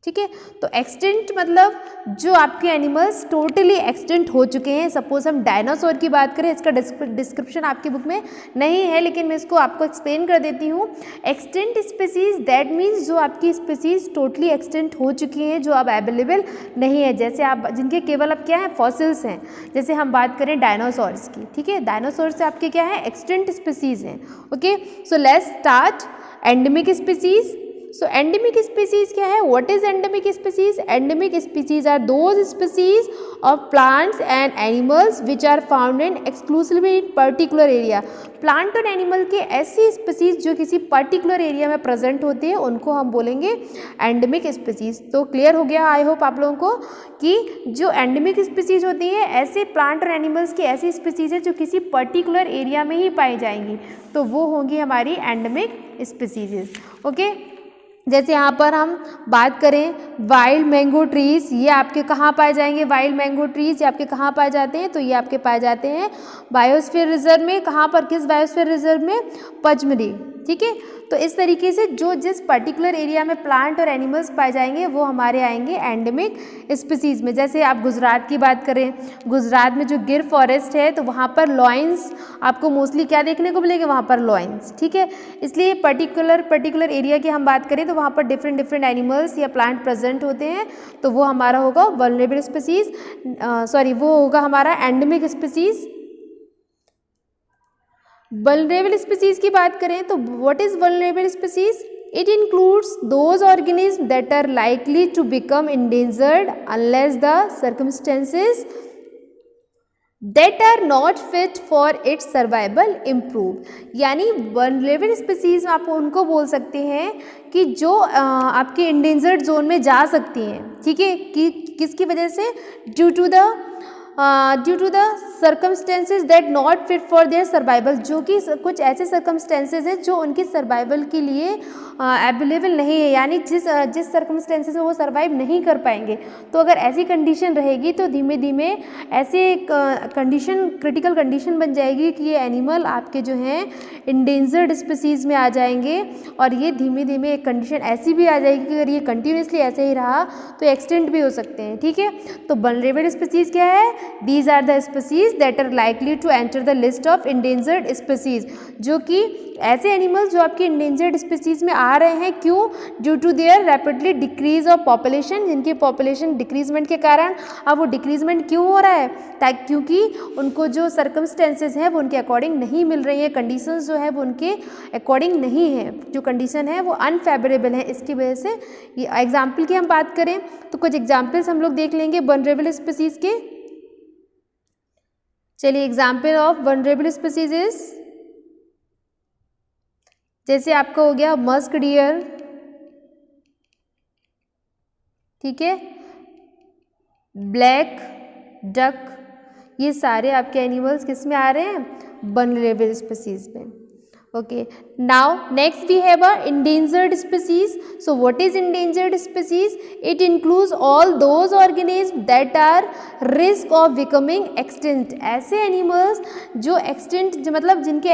ठीक है, तो एक्सटिंक्ट मतलब जो आपके एनिमल्स टोटली एक्सटिंक्ट हो चुके हैं। सपोज हम डायनासोर की बात करें, इसका डिस्क्रिप्शन आपकी बुक में नहीं है लेकिन मैं इसको आपको एक्सप्लेन कर देती हूँ। एक्सटिंक्ट स्पीसीज दैट मीन्स जो आपकी स्पीसीज टोटली एक्सटिंक्ट हो चुकी हैं, जो अब अवेलेबल नहीं है, जैसे आप जिनके केवल अब क्या है फॉसिल्स हैं। जैसे हम बात करें डायनासोर्स की, ठीक है, डायनासोर से आपके क्या है एक्सटिंक्ट स्पीसीज हैं। Okay, so let's start endemic species. So endemic species क्या है? What is endemic species? Endemic species are those species of plants and animals which are found in exclusively in particular area. Plant और animal के ऐसी species जो किसी particular area में present होते हैं उनको हम बोलेंगे एंडेमिक स्पीसीज। तो क्लियर हो गया आई होप आप लोगों को कि जो एंडेमिक स्पीसीज होती है ऐसे प्लांट और एनिमल्स की ऐसी स्पीसीज है जो किसी पर्टिकुलर एरिया में ही पाई जाएंगी, तो वो होंगी हमारी एंडेमिक स्पीसीज। ओके, जैसे यहाँ पर हम बात करें वाइल्ड मैंगो ट्रीज, ये आपके कहाँ पाए जाएंगे? वाइल्ड मैंगो ट्रीज ये आपके कहाँ पाए जाते हैं? तो ये आपके पाए जाते हैं बायोस्फीयर रिजर्व में। कहाँ पर? किस बायोस्फीयर रिजर्व में? पचमढ़ी। ठीक है, तो इस तरीके से जो जिस पर्टिकुलर एरिया में प्लांट और एनिमल्स पाए जाएंगे वो हमारे आएंगे एंडेमिक स्पीसीज में। जैसे आप गुजरात की बात करें, गुजरात में जो गिर फॉरेस्ट है तो वहाँ पर लॉयंस आपको मोस्टली क्या देखने को मिलेगा? वहाँ पर लॉयंस। ठीक है, इसलिए पर्टिकुलर एरिया की हम बात करें तो वहाँ पर डिफरेंट एनिमल्स या प्लांट प्रेजेंट होते हैं, तो वो हमारा होगा वल्नरेबल स्पीसीज, वो होगा हमारा एंडेमिक स्पीसीज। वल्नरेबल स्पीसीज की बात करें तो what is vulnerable species? It includes those organism that are likely to become endangered unless the circumstances that are not fit for its survival improve. यानी vulnerable species आप उनको बोल सकते हैं कि जो आपके इंडेंजर्ड जोन में जा सकती हैं। ठीक है, कि किसकी वजह से? Due to the due to the circumstances that not fit for their survival, जो कि कुछ ऐसे सर्कमस्टेंसेज हैं जो उनकी सर्वाइवल के लिए अवेलेबल नहीं है, यानी जिस सर्कमस्टेंसेज में वो सर्वाइव नहीं कर पाएंगे। तो अगर ऐसी कंडीशन रहेगी तो धीमे धीमे ऐसे कंडीशन, क्रिटिकल कंडीशन बन जाएगी कि ये एनिमल आपके जो हैं इंडेंजर्ड स्पीसीज़ में आ जाएंगे, और ये धीमे धीमे एक कंडीशन ऐसी भी आ जाएगी कि अगर ये कंटिन्यूसली ऐसे ही रहा तो एक्सटेंट भी हो सकते हैं। ठीक है, तो वल्नरेबल स्पीसीज़ क्या है? These are the species that are likely to enter the list of endangered species, जो कि ऐसे एनिमल्स जो आपके इंडेंजर्ड स्पीसीज़ में आ रहे हैं। क्यों? Due to their rapidly decrease of population, जिनकी पॉपुलेशन डिक्रीजमेंट के कारण। अब वो डिक्रीजमेंट क्यों हो रहा है? ताकि क्योंकि उनको जो सर्कमस्टेंसेज हैं वो उनके अकॉर्डिंग नहीं मिल रही है, कंडीशंस जो है वो उनके अकॉर्डिंग नहीं है, जो कंडीशन है वो अनफेवरेबल है। इसकी वजह से ये एग्जाम्पल की हम बात करें तो कुछ एग्जाम्पल्स हम लोग देख लेंगे वल्नरेबल स्पीसीज़ के। चलिए, example of vulnerable species is, जैसे आपका हो गया मस्क डियर, ठीक है, ब्लैक डक, ये सारे आपके एनिमल्स किस में आ रहे हैं? वल्नरेबल स्पीसीज में। Okay, now next we have a endangered species. So what is endangered species? It includes all those organisms that are risk of becoming extinct. ऐसे animals जो extinct, जो मतलब जिनके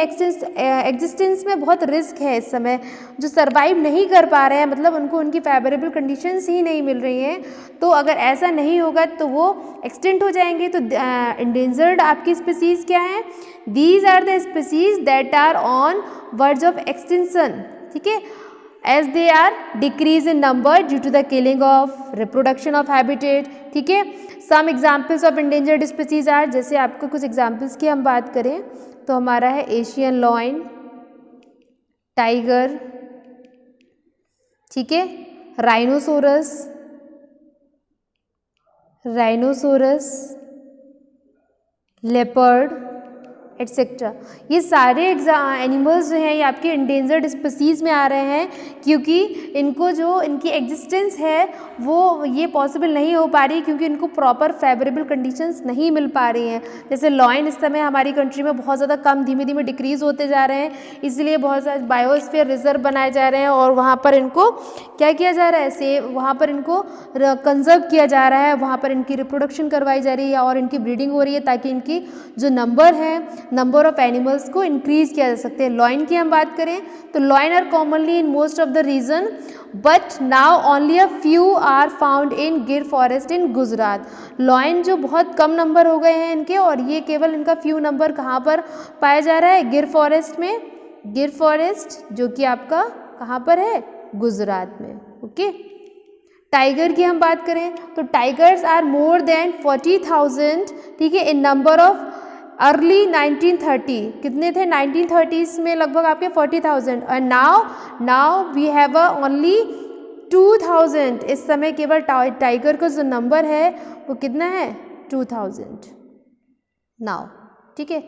existence में बहुत रिस्क है इस समय, जो सर्वाइव नहीं कर पा रहे हैं, मतलब उनको उनकी फेवरेबल कंडीशंस ही नहीं मिल रही हैं, तो अगर ऐसा नहीं होगा तो वो एक्सटिंक्ट हो जाएंगे। तो endangered आपकी स्पीसीज क्या है? These are the species that are on verge of extinction, ठीक है, as they are decrease in number due to the killing of reproduction of habitat, ठीक है। Some examples of endangered species are, जैसे आपको कुछ examples की हम बात करें तो हमारा है एशियन लॉयन, टाइगर, ठीक है, राइनोसोरस, लेपर्ड एटसेट्रा। ये सारे एनिमल्स जो हैं ये आपके इंडेंजर्ड स्पीसीज़ में आ रहे हैं, क्योंकि इनको जो इनकी एग्जिस्टेंस है वो ये पॉसिबल नहीं हो पा रही, क्योंकि इनको प्रॉपर फेवरेबल कंडीशंस नहीं मिल पा रही हैं। जैसे लॉयन इस समय हमारी कंट्री में बहुत ज़्यादा कम, धीमे धीमे डिक्रीज़ होते जा रहे हैं, इसलिए बहुत सारे बायोस्फीयर रिजर्व बनाए जा रहे हैं और वहाँ पर इनको क्या किया जा रहा है, वहाँ पर इनको कंजर्व किया जा रहा है, वहाँ पर इनकी रिप्रोडक्शन करवाई जा रही है और इनकी ब्रीडिंग हो रही है, ताकि इनकी जो नंबर ऑफ एनिमल्स को इंक्रीज किया जा सकते हैं। लॉयन की हम बात करें तो lion are commonly in most of the region, but now only a few are found in Gir forest in Gujarat. Lion जो बहुत कम नंबर हो गए हैं इनके, और ये केवल इनका फ्यू नंबर कहाँ पर पाया जा रहा है? गिर फॉरेस्ट में। गिर फॉरेस्ट जो कि आपका कहाँ पर है? गुजरात में। ओके, टाइगर की हम बात करें तो टाइगर्स आर मोर देन 40,000, ठीक है, इन नंबर ऑफ अर्ली 1930। कितने थे 1930s में? लगभग आपके 40,000। और नाउ वी हैव ओनली 2,000। इस समय केवल टाइगर का जो नंबर है वो कितना है? 2,000 नाउ, ठीक है।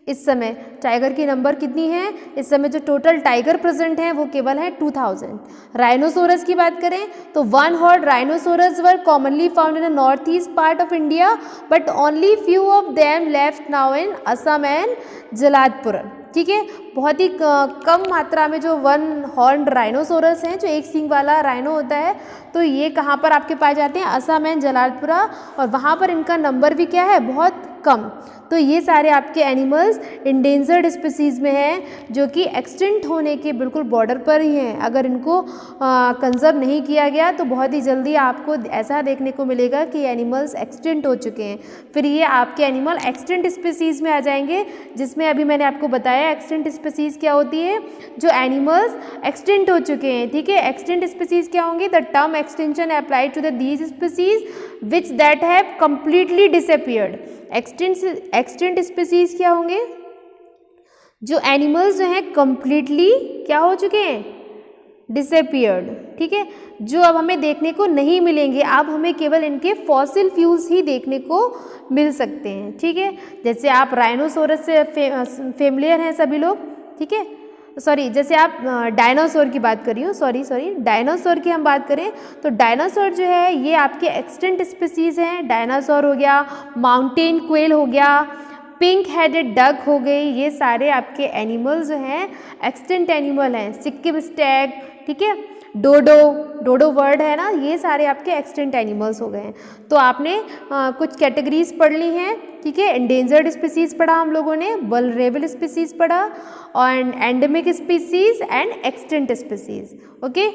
इस समय टाइगर की नंबर कितनी है? इस समय जो टोटल टाइगर प्रेजेंट हैं वो केवल है 2000। राइनोसोरस की बात करें तो one horn rhinoceros were commonly found in the north east part of India, but only few of them left now in Assam and Jalalpur. ठीक है, बहुत ही कम मात्रा में जो वन हॉर्न राइनोसोरस हैं, जो एक सींग वाला राइनो होता है, तो ये कहाँ पर आपके पाए जाते हैं? असम एंड जलालपुरा, और वहाँ पर इनका नंबर भी क्या है? बहुत कम। तो ये सारे आपके एनिमल्स इंडेंजर्ड स्पीसीज़ में हैं, जो कि एक्सटिंक्ट होने के बिल्कुल बॉर्डर पर ही हैं। अगर इनको कंजर्व नहीं किया गया तो बहुत ही जल्दी आपको ऐसा देखने को मिलेगा कि एनिमल्स एक्सटिंक्ट हो चुके हैं। फिर ये आपके एनिमल एक्सटिंक्ट स्पीसीज़ में आ जाएंगे, जिसमें अभी मैंने आपको बताया एक्सटिंक्ट स्पीसीज़ क्या होती है, जो एनिमल्स एक्सटिंक्ट हो चुके हैं। ठीक है, एक्सटिंक्ट स्पीसीज़ क्या होंगे? The term extinction applied to the these species which that have completely disappeared. Extinct species क्या होंगे? जो एनिमल्स जो हैं कंप्लीटली क्या हो चुके हैं? डिसअपीयर्ड। ठीक है, जो अब हमें देखने को नहीं मिलेंगे, अब हमें केवल इनके फॉसिल फ्यूल्स ही देखने को मिल सकते हैं। ठीक है, जैसे आप राइनोसोरस से फेमिलियर हैं सभी लोग। ठीक है, सॉरी, जैसे आप डायनासोर की बात कर रही हूँ, सॉरी डायनासोर की हम बात करें तो डायनासोर जो है ये आपके एक्सटेंट स्पीसीज़ हैं। डायनासोर हो गया, माउंटेन क्वेल हो गया, पिंक हेडेड डक हो गई, ये सारे आपके एनिमल्स जो हैं एक्सटेंट एनिमल हैं। सिक्किम स्टैग, ठीक है, डोडो वर्ड है ना, ये सारे आपके एक्सटेंट एनिमल्स हो गए हैं। तो आपने कुछ कैटेगरीज पढ़ ली हैं, ठीक है। एंडेंजर्ड स्पीसीज़ पढ़ा हम लोगों ने, वल्नरेबल स्पीसीज़ पढ़ा, और endemic species and extent species. Okay,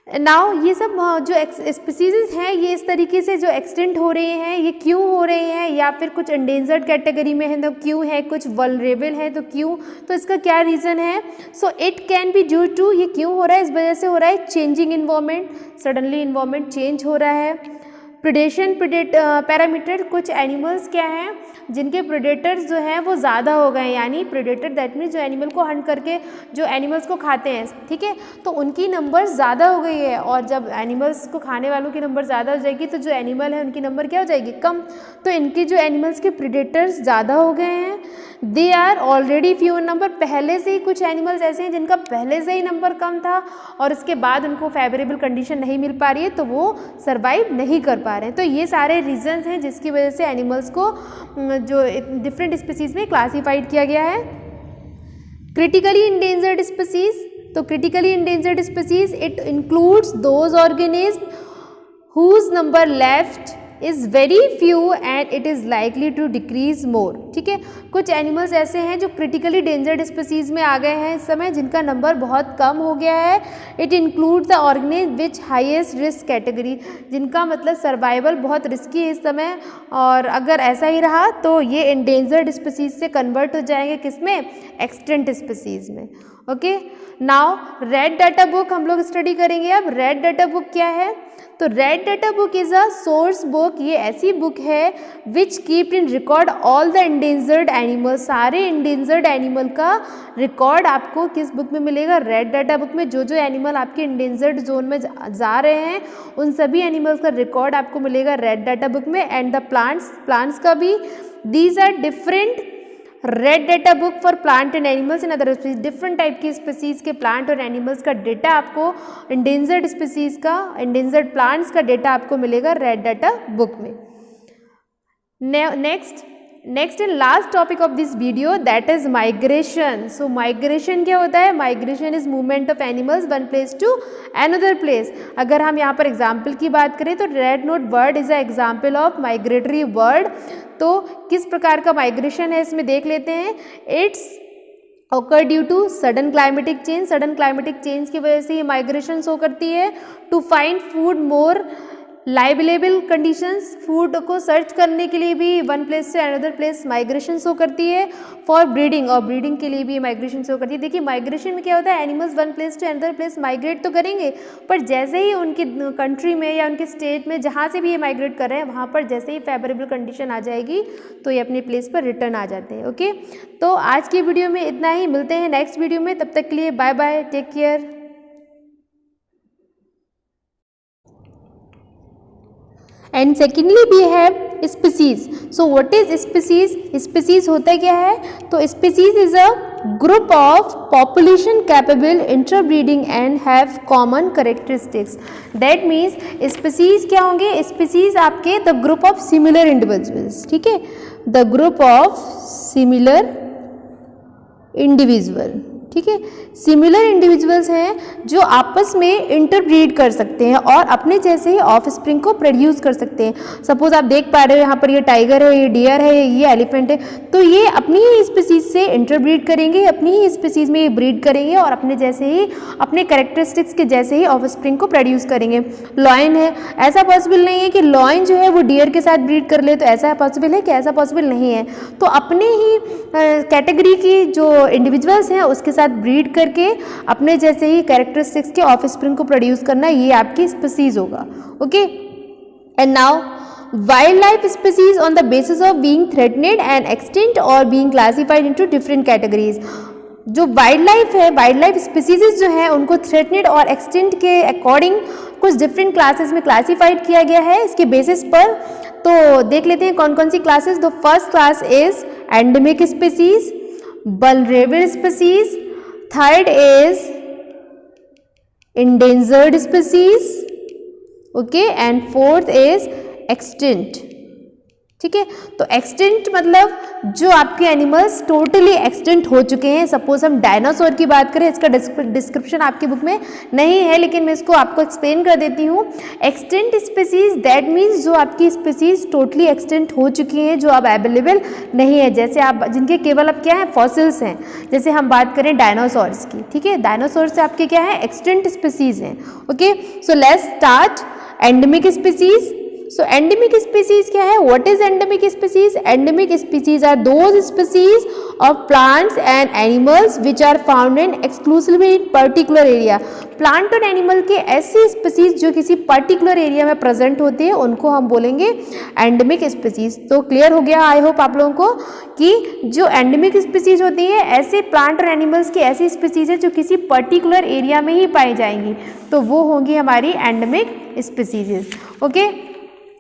now ये सब जो स्पीसीज़ हैं ये इस तरीके से जो एक्सटेंट हो रहे हैं, ये क्यों हो रहे हैं, या फिर कुछ एंडेंजर्ड कैटेगरी में है तो क्यों है, कुछ वल्नरेबल है तो क्यों, तो इसका क्या रीज़न है। So it can be due to, ये क्यों हो रहा है, इस वजह से हो रहा है changing environment, suddenly environment change हो रहा है। प्रिडेशन पैरामीटर, कुछ एनिमल्स क्या हैं जिनके प्रेडेटर्स जो हैं वो ज़्यादा हो गए हैं, यानी प्रेडेटर दैट मीन्स जो एनिमल को हंट करके जो एनिमल्स को खाते हैं, ठीक है, तो उनकी नंबर ज़्यादा हो गई है। और जब एनिमल्स को खाने वालों की नंबर ज़्यादा हो जाएगी तो जो एनिमल है उनकी नंबर क्या हो जाएगी, कम। तो इनके जो एनिमल्स के प्रेडेटर्स ज़्यादा हो गए हैं। They are already few in number, पहले से ही कुछ एनिमल्स ऐसे हैं जिनका पहले से ही नंबर कम था और उसके बाद उनको फेवरेबल कंडीशन नहीं मिल पा रही है तो वो सर्वाइव नहीं कर पा रहे हैं। तो ये सारे रीजंस हैं जिसकी वजह से एनिमल्स को जो डिफरेंट स्पीसीज़ में क्लासीफाइड किया गया है। क्रिटिकली इंडेंजर्ड स्पीसीज़, तो critically endangered species it includes those organism whose number left is very few and it is likely to decrease more, ठीक है। कुछ एनिमल्स ऐसे हैं जो क्रिटिकली डेंजर्ड स्पीसीज़ में आ गए हैं इस समय, जिनका नंबर बहुत कम हो गया है। It include the organism which highest risk category, जिनका मतलब सर्वाइवल बहुत रिस्की है इस समय, और अगर ऐसा ही रहा तो ये एंडेंजर्ड स्पीसीज़ से कन्वर्ट हो जाएंगे किसमें, एक्सटेंट स्पीसीज़ में। Okay, now red data book हम लोग स्टडी करेंगे। अब रेड डाटा बुक क्या है, तो red data book is a source book, ये ऐसी बुक है which keep in record all the endangered animal, सारे इंडेंजर्ड एनिमल का रिकॉर्ड आपको किस बुक में मिलेगा, रेड डाटा बुक में। जो जो एनिमल आपके इंडेंजर्ड जोन में जा रहे हैं उन सभी एनिमल्स का रिकॉर्ड आपको मिलेगा रेड डाटा बुक में। एंड द प्लांट्स का भी, these are different red data book for plant and animals in other species, different type की स्पीसीज़ के प्लांट और एनिमल्स का डेटा आपको, इंडेंजर्ड स्पीसीज़ का, इंडेंजर्ड प्लांट्स का डेटा आपको मिलेगा रेड डाटा बुक में। Next and last topic of this video that is migration. So migration क्या होता है, migration is movement of animals one place to another place. अगर हम यहाँ पर एग्जाम्पल की बात करें तो red note bird is a example of migratory bird. तो किस प्रकार का माइग्रेशन है इसमें देख लेते हैं। It's occur due to sudden climatic change, sudden climatic change की वजह से ये माइग्रेशन शो करती है। To find food more livable conditions, food को सर्च करने के लिए भी वन प्लेस से अनदर प्लेस माइग्रेशन शो करती है। फॉर ब्रीडिंग, और ब्रीडिंग के लिए भी माइग्रेशन शो करती है। देखिए माइग्रेशन में क्या होता है, animals one place to another place migrate तो करेंगे, पर जैसे ही उनकी कंट्री में या उनके स्टेट में जहाँ से भी ये माइग्रेट कर रहे हैं वहाँ पर जैसे ही फेवरेबल कंडीशन आ जाएगी तो ये अपने प्लेस पर रिटर्न आ जाते हैं। ओके, तो आज की वीडियो में इतना ही, मिलते हैं नेक्स्ट वीडियो में, तब तक के लिए bye bye, take care. And secondly we have species. So what is species, species होता क्या है, तो species is a group of population capable interbreeding and have common characteristics. That means species क्या होंगे, स्पीसीज आपके the group of similar individuals, ठीक है, the group of similar individual, ठीक है, सिमिलर इंडिविजुअल्स हैं जो आपस में इंटरब्रीड कर सकते हैं और अपने जैसे ही ऑफ स्प्रिंग को प्रोड्यूस कर सकते हैं। सपोज आप देख पा रहे हो यहाँ पर ये टाइगर है, ये डियर है, ये एलिफेंट है, तो ये अपनी ही स्पीसीज से इंटरब्रीड करेंगे, अपनी ही स्पीसीज में ये ब्रीड करेंगे और अपने जैसे ही, अपने कैरेक्टरिस्टिक्स के जैसे ही ऑफ स्प्रिंग को प्रोड्यूस करेंगे। लॉयन है, ऐसा पॉसिबल नहीं है कि लॉयन जो है वो डियर के साथ ब्रीड कर ले, तो ऐसा पॉसिबल है कि ऐसा पॉसिबल नहीं है। तो अपने ही कैटेगरी की जो इंडिविजुअल्स हैं उसके साथ ब्रीड करके अपने जैसे ही कैरेक्टरिस्टिक्स के ऑफ स्प्रिंग को प्रोड्यूस करना, ये आपकी स्पीसीज होगा। Okay, and now wildlife species on the basis of being threatened and extinct और being classified into different categories. जो वाइल्ड लाइफ है, वाइल्ड लाइफ स्पीसीज जो है उनको थ्रेटनेड और एक्सटिंक्ट के अकॉर्डिंग कुछ डिफरेंट क्लासेस में क्लासिफाइड किया गया है इसके बेसिस पर। तो देख लेते हैं कौन कौन सी classes. The first class is endemic species, vulnerable species, third is endangered species, okay, and fourth is extinct. ठीक है, तो एक्सटिंक्ट मतलब जो आपके एनिमल्स टोटली एक्सटिंक्ट हो चुके हैं। सपोज हम डायनासोर की बात करें, इसका डिस्क्रिप्शन आपकी बुक में नहीं है, लेकिन मैं इसको आपको एक्सप्लेन कर देती हूँ। एक्सटिंक्ट स्पीसीज दैट मीन्स जो आपकी स्पीसीज टोटली एक्सटिंक्ट हो चुकी हैं, जो अब अवेलेबल नहीं है, जैसे आप जिनके केवल अब क्या है फॉसिल्स हैं। जैसे हम बात करें डायनासोर्स की, ठीक है, डायनासोर से आपके क्या है एक्सटिंक्ट स्पीसीज हैं। Okay, so let's start endemic species. So endemic species क्या है? What is endemic species? Endemic species are those species of plants and animals which are found in exclusively in particular area. Plant और animal के ऐसे species जो किसी particular area में present होते हैं उनको हम बोलेंगे एंडेमिक स्पीसीज। तो क्लियर हो गया आई होप आप लोगों को कि जो एंडेमिक स्पीसीज होती है ऐसे प्लांट और एनिमल्स की ऐसी स्पीसीज है जो किसी पर्टिकुलर एरिया में ही पाई जाएंगी, तो वो होंगी हमारी एंडेमिक स्पीसीज। ओके,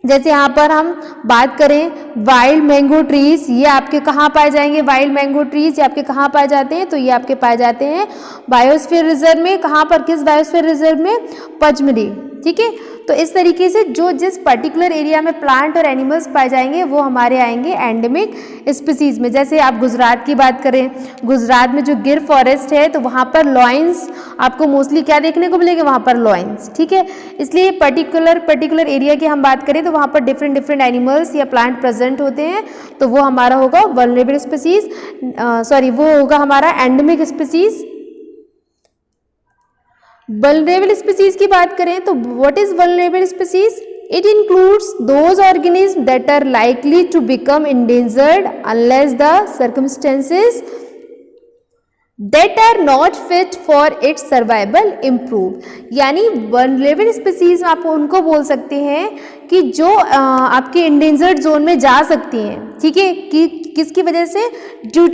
जैसे यहाँ पर हम बात करें वाइल्ड मैंगो ट्रीज, ये आपके कहाँ पाए जाएंगे? वाइल्ड मैंगो ट्रीज ये आपके कहाँ पाए जाते हैं? तो ये आपके पाए जाते हैं बायोस्फीयर रिजर्व में। कहाँ पर, किस बायोस्फीयर रिजर्व में? पचमढ़ी। ठीक है, तो इस तरीके से जो जिस पर्टिकुलर एरिया में प्लांट और एनिमल्स पाए जाएंगे वो हमारे आएंगे एंडेमिक स्पीसीज में। जैसे आप गुजरात की बात करें, गुजरात में जो गिर फॉरेस्ट है तो वहाँ पर लॉयंस आपको मोस्टली क्या देखने को मिलेगा? वहाँ पर लॉयंस। ठीक है, इसलिए पर्टिकुलर एरिया की हम बात करें तो वहाँ पर डिफरेंट एनिमल्स या प्लांट प्रेजेंट होते हैं, तो वो हमारा होगा वल्नरेबल स्पीसीज, वो होगा हमारा एंडेमिक स्पीसीज। वल्नरेबल स्पीसीज की बात करें तो what is vulnerable species? It includes those organism that are likely to become endangered unless the circumstances that are not fit for its survival improve. यानी vulnerable species आप उनको बोल सकते हैं कि जो आपके इंडेंजर्ड जोन में जा सकती हैं। ठीक है, कि किसकी वजह से? Due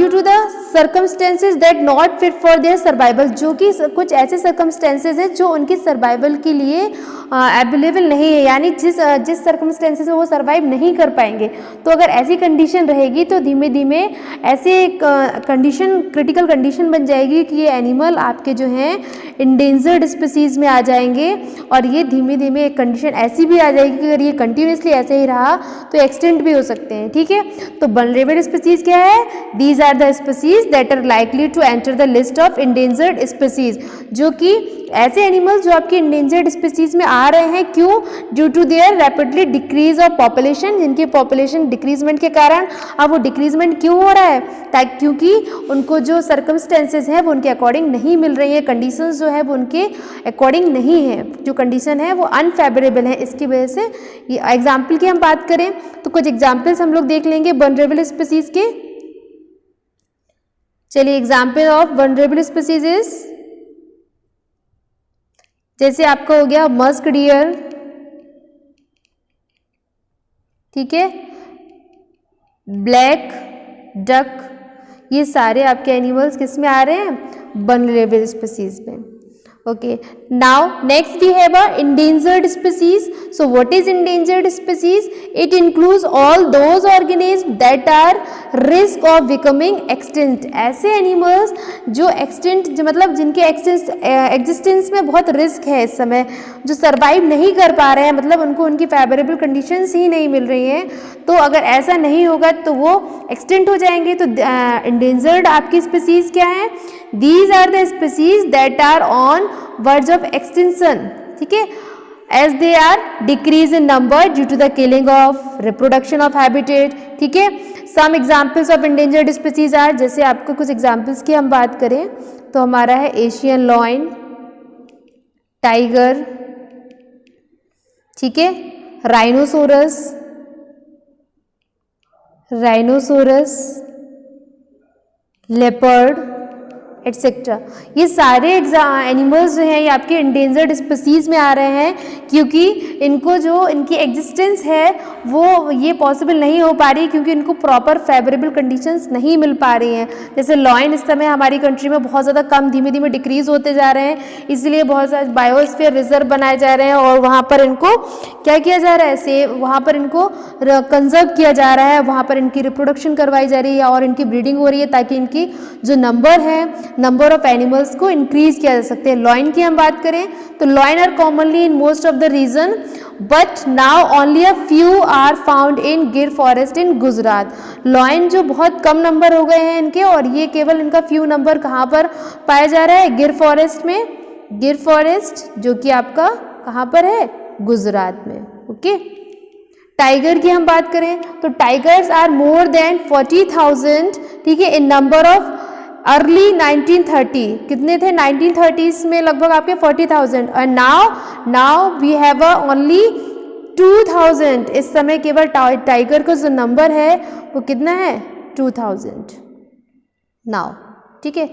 to the circumstances that not fit for their survival, जो कि कुछ ऐसे सर्कमस्टेंसेज हैं जो उनकी सर्वाइवल के लिए अवेलेबल नहीं है, यानी जिस सर्कमस्टेंसेज में वो सर्वाइव नहीं कर पाएंगे। तो अगर ऐसी कंडीशन रहेगी तो धीमे धीमे ऐसे कंडीशन क्रिटिकल कंडीशन बन जाएगी कि ये एनिमल आपके जो हैं इंडेंजर्ड स्पीसीज में आ जाएंगे, और ये धीमे धीमे एक कंडीशन ऐसी भी आ जाएगी कि अगर ये कंटिन्यूसली ऐसे ही रहा तो एक्सटेंट भी हो सकते हैं। ठीक है, तो वल्नरेबल स्पीसीज क्या है? These are the species that are likely to enter the list of endangered species, जो कि ऐसे एनिमल्स जो आपके इंडेंजर्ड स्पीसीज में आ रहे हैं। क्यों? Due to their rapidly decrease of population, जिनकी पॉपुलेशन डिक्रीजमेंट के कारण। अब वो डिक्रीजमेंट क्यों हो रहा है? ताकि क्योंकि उनको जो सर्कमस्टेंसेज हैं वो उनके अकॉर्डिंग नहीं मिल रही है, कंडीशंस जो है वो उनके अकॉर्डिंग नहीं है, जो कंडीशन है वो अनफेवरेबल है। इसकी वजह से ये एग्जाम्पल की हम बात करें तो कुछ एग्जाम्पल्स हम लोग देख लेंगे वल्नरेबल स्पीसीज के। चलिए, example of vulnerable species is, जैसे आपका हो गया मस्क डियर, ठीक है, ब्लैक डक, ये सारे आपके एनिमल्स किस में आ रहे हैं? वल्नरेबल स्पीसीज में। Okay, now next we have a endangered species. So what is endangered species? It includes all those organisms that are risk of becoming extinct. ऐसे animals जो extinct मतलब जिनके existence में बहुत रिस्क है इस समय, जो survive नहीं कर पा रहे हैं, मतलब उनको उनकी favorable conditions ही नहीं मिल रही हैं, तो अगर ऐसा नहीं होगा तो वो extinct हो जाएंगे। तो endangered आपकी species क्या है? These are the species that are on verge of extinction, ठीक है, as they are decrease in number due to the killing of reproduction of habitat। ठीक है, some examples of endangered species are, जैसे आपको कुछ examples की हम बात करें तो हमारा है एशियन लॉयन, टाइगर, ठीक है, राइनोसोरस, लेपर्ड, एटसेट्रा। ये सारे एनिमल्स जो हैं ये आपके इंडेंजर्ड स्पीसीज़ में आ रहे हैं क्योंकि इनको जो इनकी एग्जिस्टेंस है वो ये पॉसिबल नहीं हो पा रही क्योंकि इनको प्रॉपर फेवरेबल कंडीशंस नहीं मिल पा रही हैं। जैसे लॉयन इस समय हमारी कंट्री में बहुत ज़्यादा कम धीमे धीमे डिक्रीज़ होते जा रहे हैं, इसलिए बहुत सारे बायोस्फीयर रिजर्व बनाए जा रहे हैं और वहाँ पर इनको क्या किया जा रहा है, वहाँ पर इनको कंजर्व किया जा रहा है, वहाँ पर इनकी रिप्रोडक्शन करवाई जा रही है और इनकी ब्रीडिंग हो रही है ताकि इनकी जो नंबर ऑफ एनिमल्स को इंक्रीज किया जा सकते हैं। लॉयन की हम बात करें तो lion are commonly in most of the region but now only a few are found in Gir forest in Gujarat. Lion जो बहुत कम नंबर हो गए हैं इनके और ये केवल इनका फ्यू नंबर कहाँ पर पाया जा रहा है, गिर फॉरेस्ट में। गिर फॉरेस्ट जो कि आपका कहाँ पर है, गुजरात में। ओके, टाइगर की हम बात करें तो टाइगर्स आर मोर देन 40,000, ठीक है, इन नंबर ऑफ अर्ली 1930। कितने थे 1930s में, लगभग आपके 40,000 और नाउ वी हैव ओनली 2,000। इस समय केवल टाइगर का जो नंबर है वो कितना है, 2,000 नाउ, ठीक है।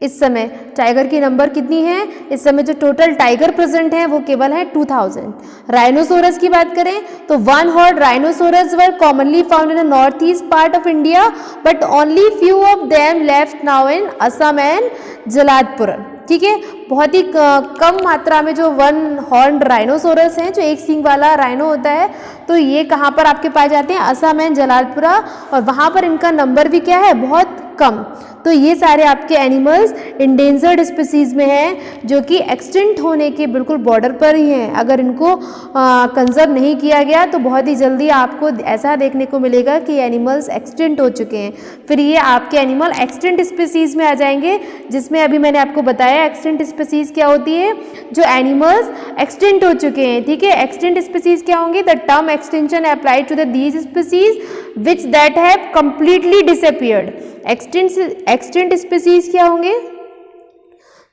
इस समय टाइगर की नंबर कितनी है, इस समय जो टोटल टाइगर प्रेजेंट हैं वो केवल है 2000। राइनोसोरस की बात करें तो one horn rhinoceros were commonly found in the north east part of India but only few of them left now in Assam and Jalalpur. ठीक है, बहुत ही कम मात्रा में जो वन हॉर्न राइनोसोरस हैं, जो एक सींग वाला राइनो होता है, तो ये कहाँ पर आपके पाए जाते हैं, असम एंड जलालपुरा, और वहाँ पर इनका नंबर भी क्या है, बहुत कम। तो ये सारे आपके एनिमल्स इंडेंजर्ड स्पीसीज में हैं जो कि एक्सटिंक्ट होने के बिल्कुल बॉर्डर पर ही हैं। अगर इनको कंजर्व नहीं किया गया तो बहुत ही जल्दी आपको ऐसा देखने को मिलेगा कि एनिमल्स एक्सटिंक्ट हो चुके हैं। फिर ये आपके एनिमल एक्सटिंक्ट स्पीसीज में आ जाएंगे, जिसमें अभी मैंने आपको बताया एक्सटिंक्ट स्पीसीज क्या होती है, जो एनिमल्स एक्सटिंक्ट हो चुके हैं। ठीक है, एक्सटिंक्ट स्पीसीज क्या होंगे, the term extinction applied to the these species which that have completely disappeared. Extinct species क्या होंगे,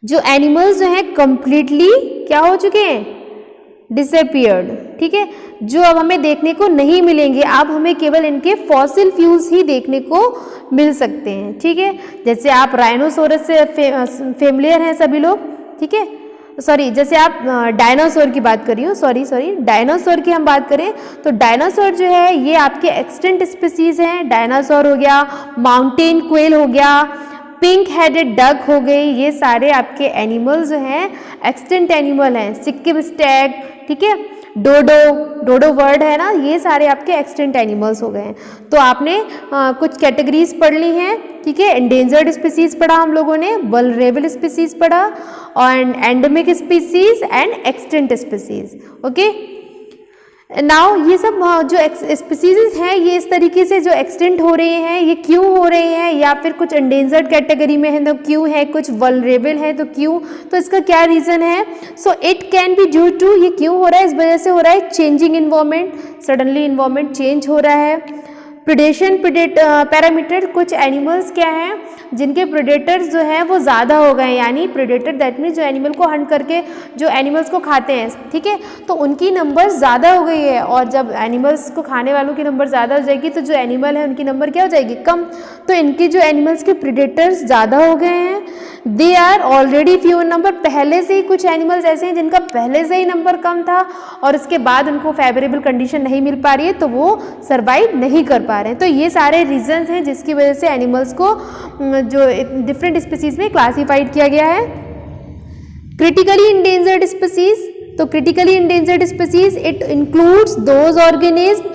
जो एनिमल्स जो हैं कंप्लीटली क्या हो चुके हैं, डिसअपीयर्ड। ठीक है, जो अब हमें देखने को नहीं मिलेंगे, अब हमें केवल इनके फॉसिल फ्यूल्स ही देखने को मिल सकते हैं। ठीक है, जैसे आप राइनोसोरस से फेमिलियर हैं सभी लोग, ठीक है, सॉरी, जैसे आप डायनासोर की बात कर रही हूँ, सॉरी डायनासोर की हम बात करें तो डायनासोर जो है ये आपके एक्सटिंक्ट स्पीसीज हैं। डायनासोर हो गया, माउंटेन क्वेल हो गया, पिंक हेडेड डक हो गई, ये सारे आपके एनिमल्स जो हैं एक्सटिंक्ट एनिमल हैं। सिक्किम स्टैग, ठीक है, डोडो वर्ड है ना, ये सारे आपके एक्सटिंक्ट एनिमल्स हो गए हैं। तो आपने कुछ कैटेगरीज पढ़ ली हैं, ठीक है, एंडेंजर्ड स्पीसीज पढ़ा हम लोगों ने, वल्नरेबल स्पीसीज पढ़ा, और endemic species and extinct species. Okay, now ये सब जो स्पीसीज हैं ये इस तरीके से जो एक्सटिंक्ट हो रहे हैं, ये क्यों हो रहे हैं, या फिर कुछ एंडेंजर्ड कैटेगरी में है तो क्यों है, कुछ वल्नरेबल है तो क्यों, तो इसका क्या रीज़न है। So it can be due to, ये क्यों हो रहा है, इस वजह से हो रहा है changing environment, suddenly environment change हो रहा है। प्रेडेशन पैरामीटर, कुछ एनिमल्स क्या हैं जिनके प्रेडेटर्स जो हैं वो ज़्यादा हो गए, यानी प्रेडेटर दैट मीन्स जो एनिमल को हंट करके जो एनिमल्स को खाते हैं, ठीक है, तो उनकी नंबर ज़्यादा हो गई है, और जब एनिमल्स को खाने वालों की नंबर ज़्यादा हो जाएगी तो जो एनिमल है उनकी नंबर क्या हो जाएगी, कम। तो इनके जो एनिमल्स के प्रेडेटर्स ज़्यादा हो गए हैं, they are already few number, पहले से ही कुछ एनिमल्स ऐसे हैं जिनका पहले से ही नंबर कम था और उसके बाद उनको फेवरेबल कंडीशन नहीं मिल पा रही है तो वो सर्वाइव नहीं कर पा रहे हैं। तो ये सारे रीजंस हैं जिसकी वजह से एनिमल्स को जो डिफरेंट स्पीसीज में क्लासिफाइड किया गया है। क्रिटिकली इंडेंजर्ड स्पीसीज, तो critically endangered species it includes those organism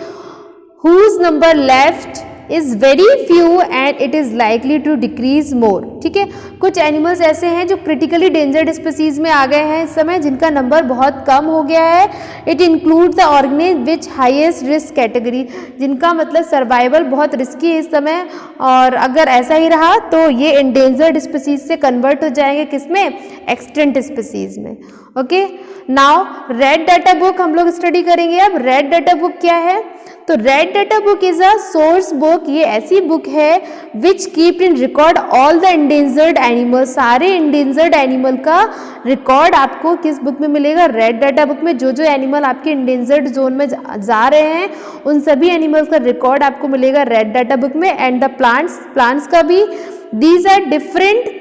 whose number left is very few and it is likely to decrease more. ठीक है, कुछ एनिमल्स ऐसे हैं जो क्रिटिकली डेंजर्ड स्पीसीज में आ गए हैं इस समय, जिनका नंबर बहुत कम हो गया है। It include the organism which highest risk category, जिनका मतलब सर्वाइवल बहुत रिस्की है इस समय, और अगर ऐसा ही रहा तो ये इंडेंजर्ड स्पीसीज से कन्वर्ट हो जाएंगे किसमें, एक्सटिंक्ट स्पीसीज में। Okay, now red data book हम लोग स्टडी करेंगे। अब रेड डाटा बुक क्या है, तो red data book is a source book, ये ऐसी बुक है which keep in record all the endangered animal, सारे इंडेंजर्ड एनिमल का रिकॉर्ड आपको किस बुक में मिलेगा, रेड डाटा बुक में। जो जो एनिमल आपके इंडेंजर्ड जोन में जा रहे हैं उन सभी एनिमल्स का रिकॉर्ड आपको मिलेगा रेड डाटा बुक में। एंड द प्लांट्स का भी, these are different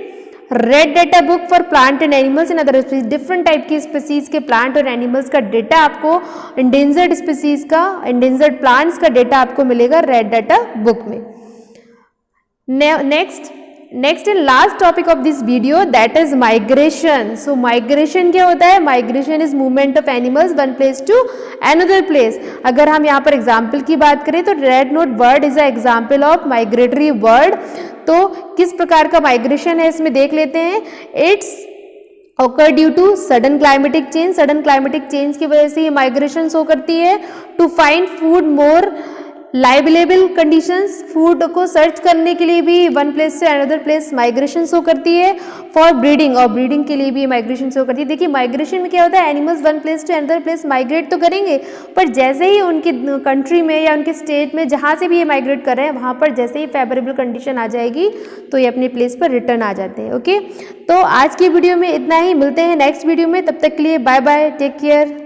red data book for plant and animals in other species, different type की स्पीसीज के प्लांट और एनिमल्स का डेटा आपको, इंडेंजर्ड स्पीसीज का, इंडेंजर्ड प्लांट्स का डेटा आपको मिलेगा रेड डाटा बुक में। Next and last topic of this video that is migration. So migration क्या होता है? Migration is movement of animals one place to another place. अगर हम यहाँ पर एग्जाम्पल की बात करें तो red note bird is a example of migratory bird. तो किस प्रकार का माइग्रेशन है इसमें देख लेते हैं। It's occur due to sudden climatic change, sudden climatic change की वजह से ये माइग्रेशन शो करती है। To find food more livable conditions, food को सर्च करने के लिए भी वन प्लेस से अनदर प्लेस माइग्रेशन शो करती है। फॉर ब्रीडिंग, और ब्रीडिंग के लिए भी माइग्रेशन शो करती है। देखिए माइग्रेशन में क्या होता है, animals one place to another place migrate तो करेंगे, पर जैसे ही उनकी कंट्री में या उनके स्टेट में जहाँ से भी ये माइग्रेट कर रहे हैं वहाँ पर जैसे ही फेवरेबल कंडीशन आ जाएगी तो ये अपने प्लेस पर रिटर्न आ जाते हैं। ओके, तो आज की वीडियो में इतना ही, मिलते हैं नेक्स्ट वीडियो में, तब तक के लिए बाय बाय, टेक केयर।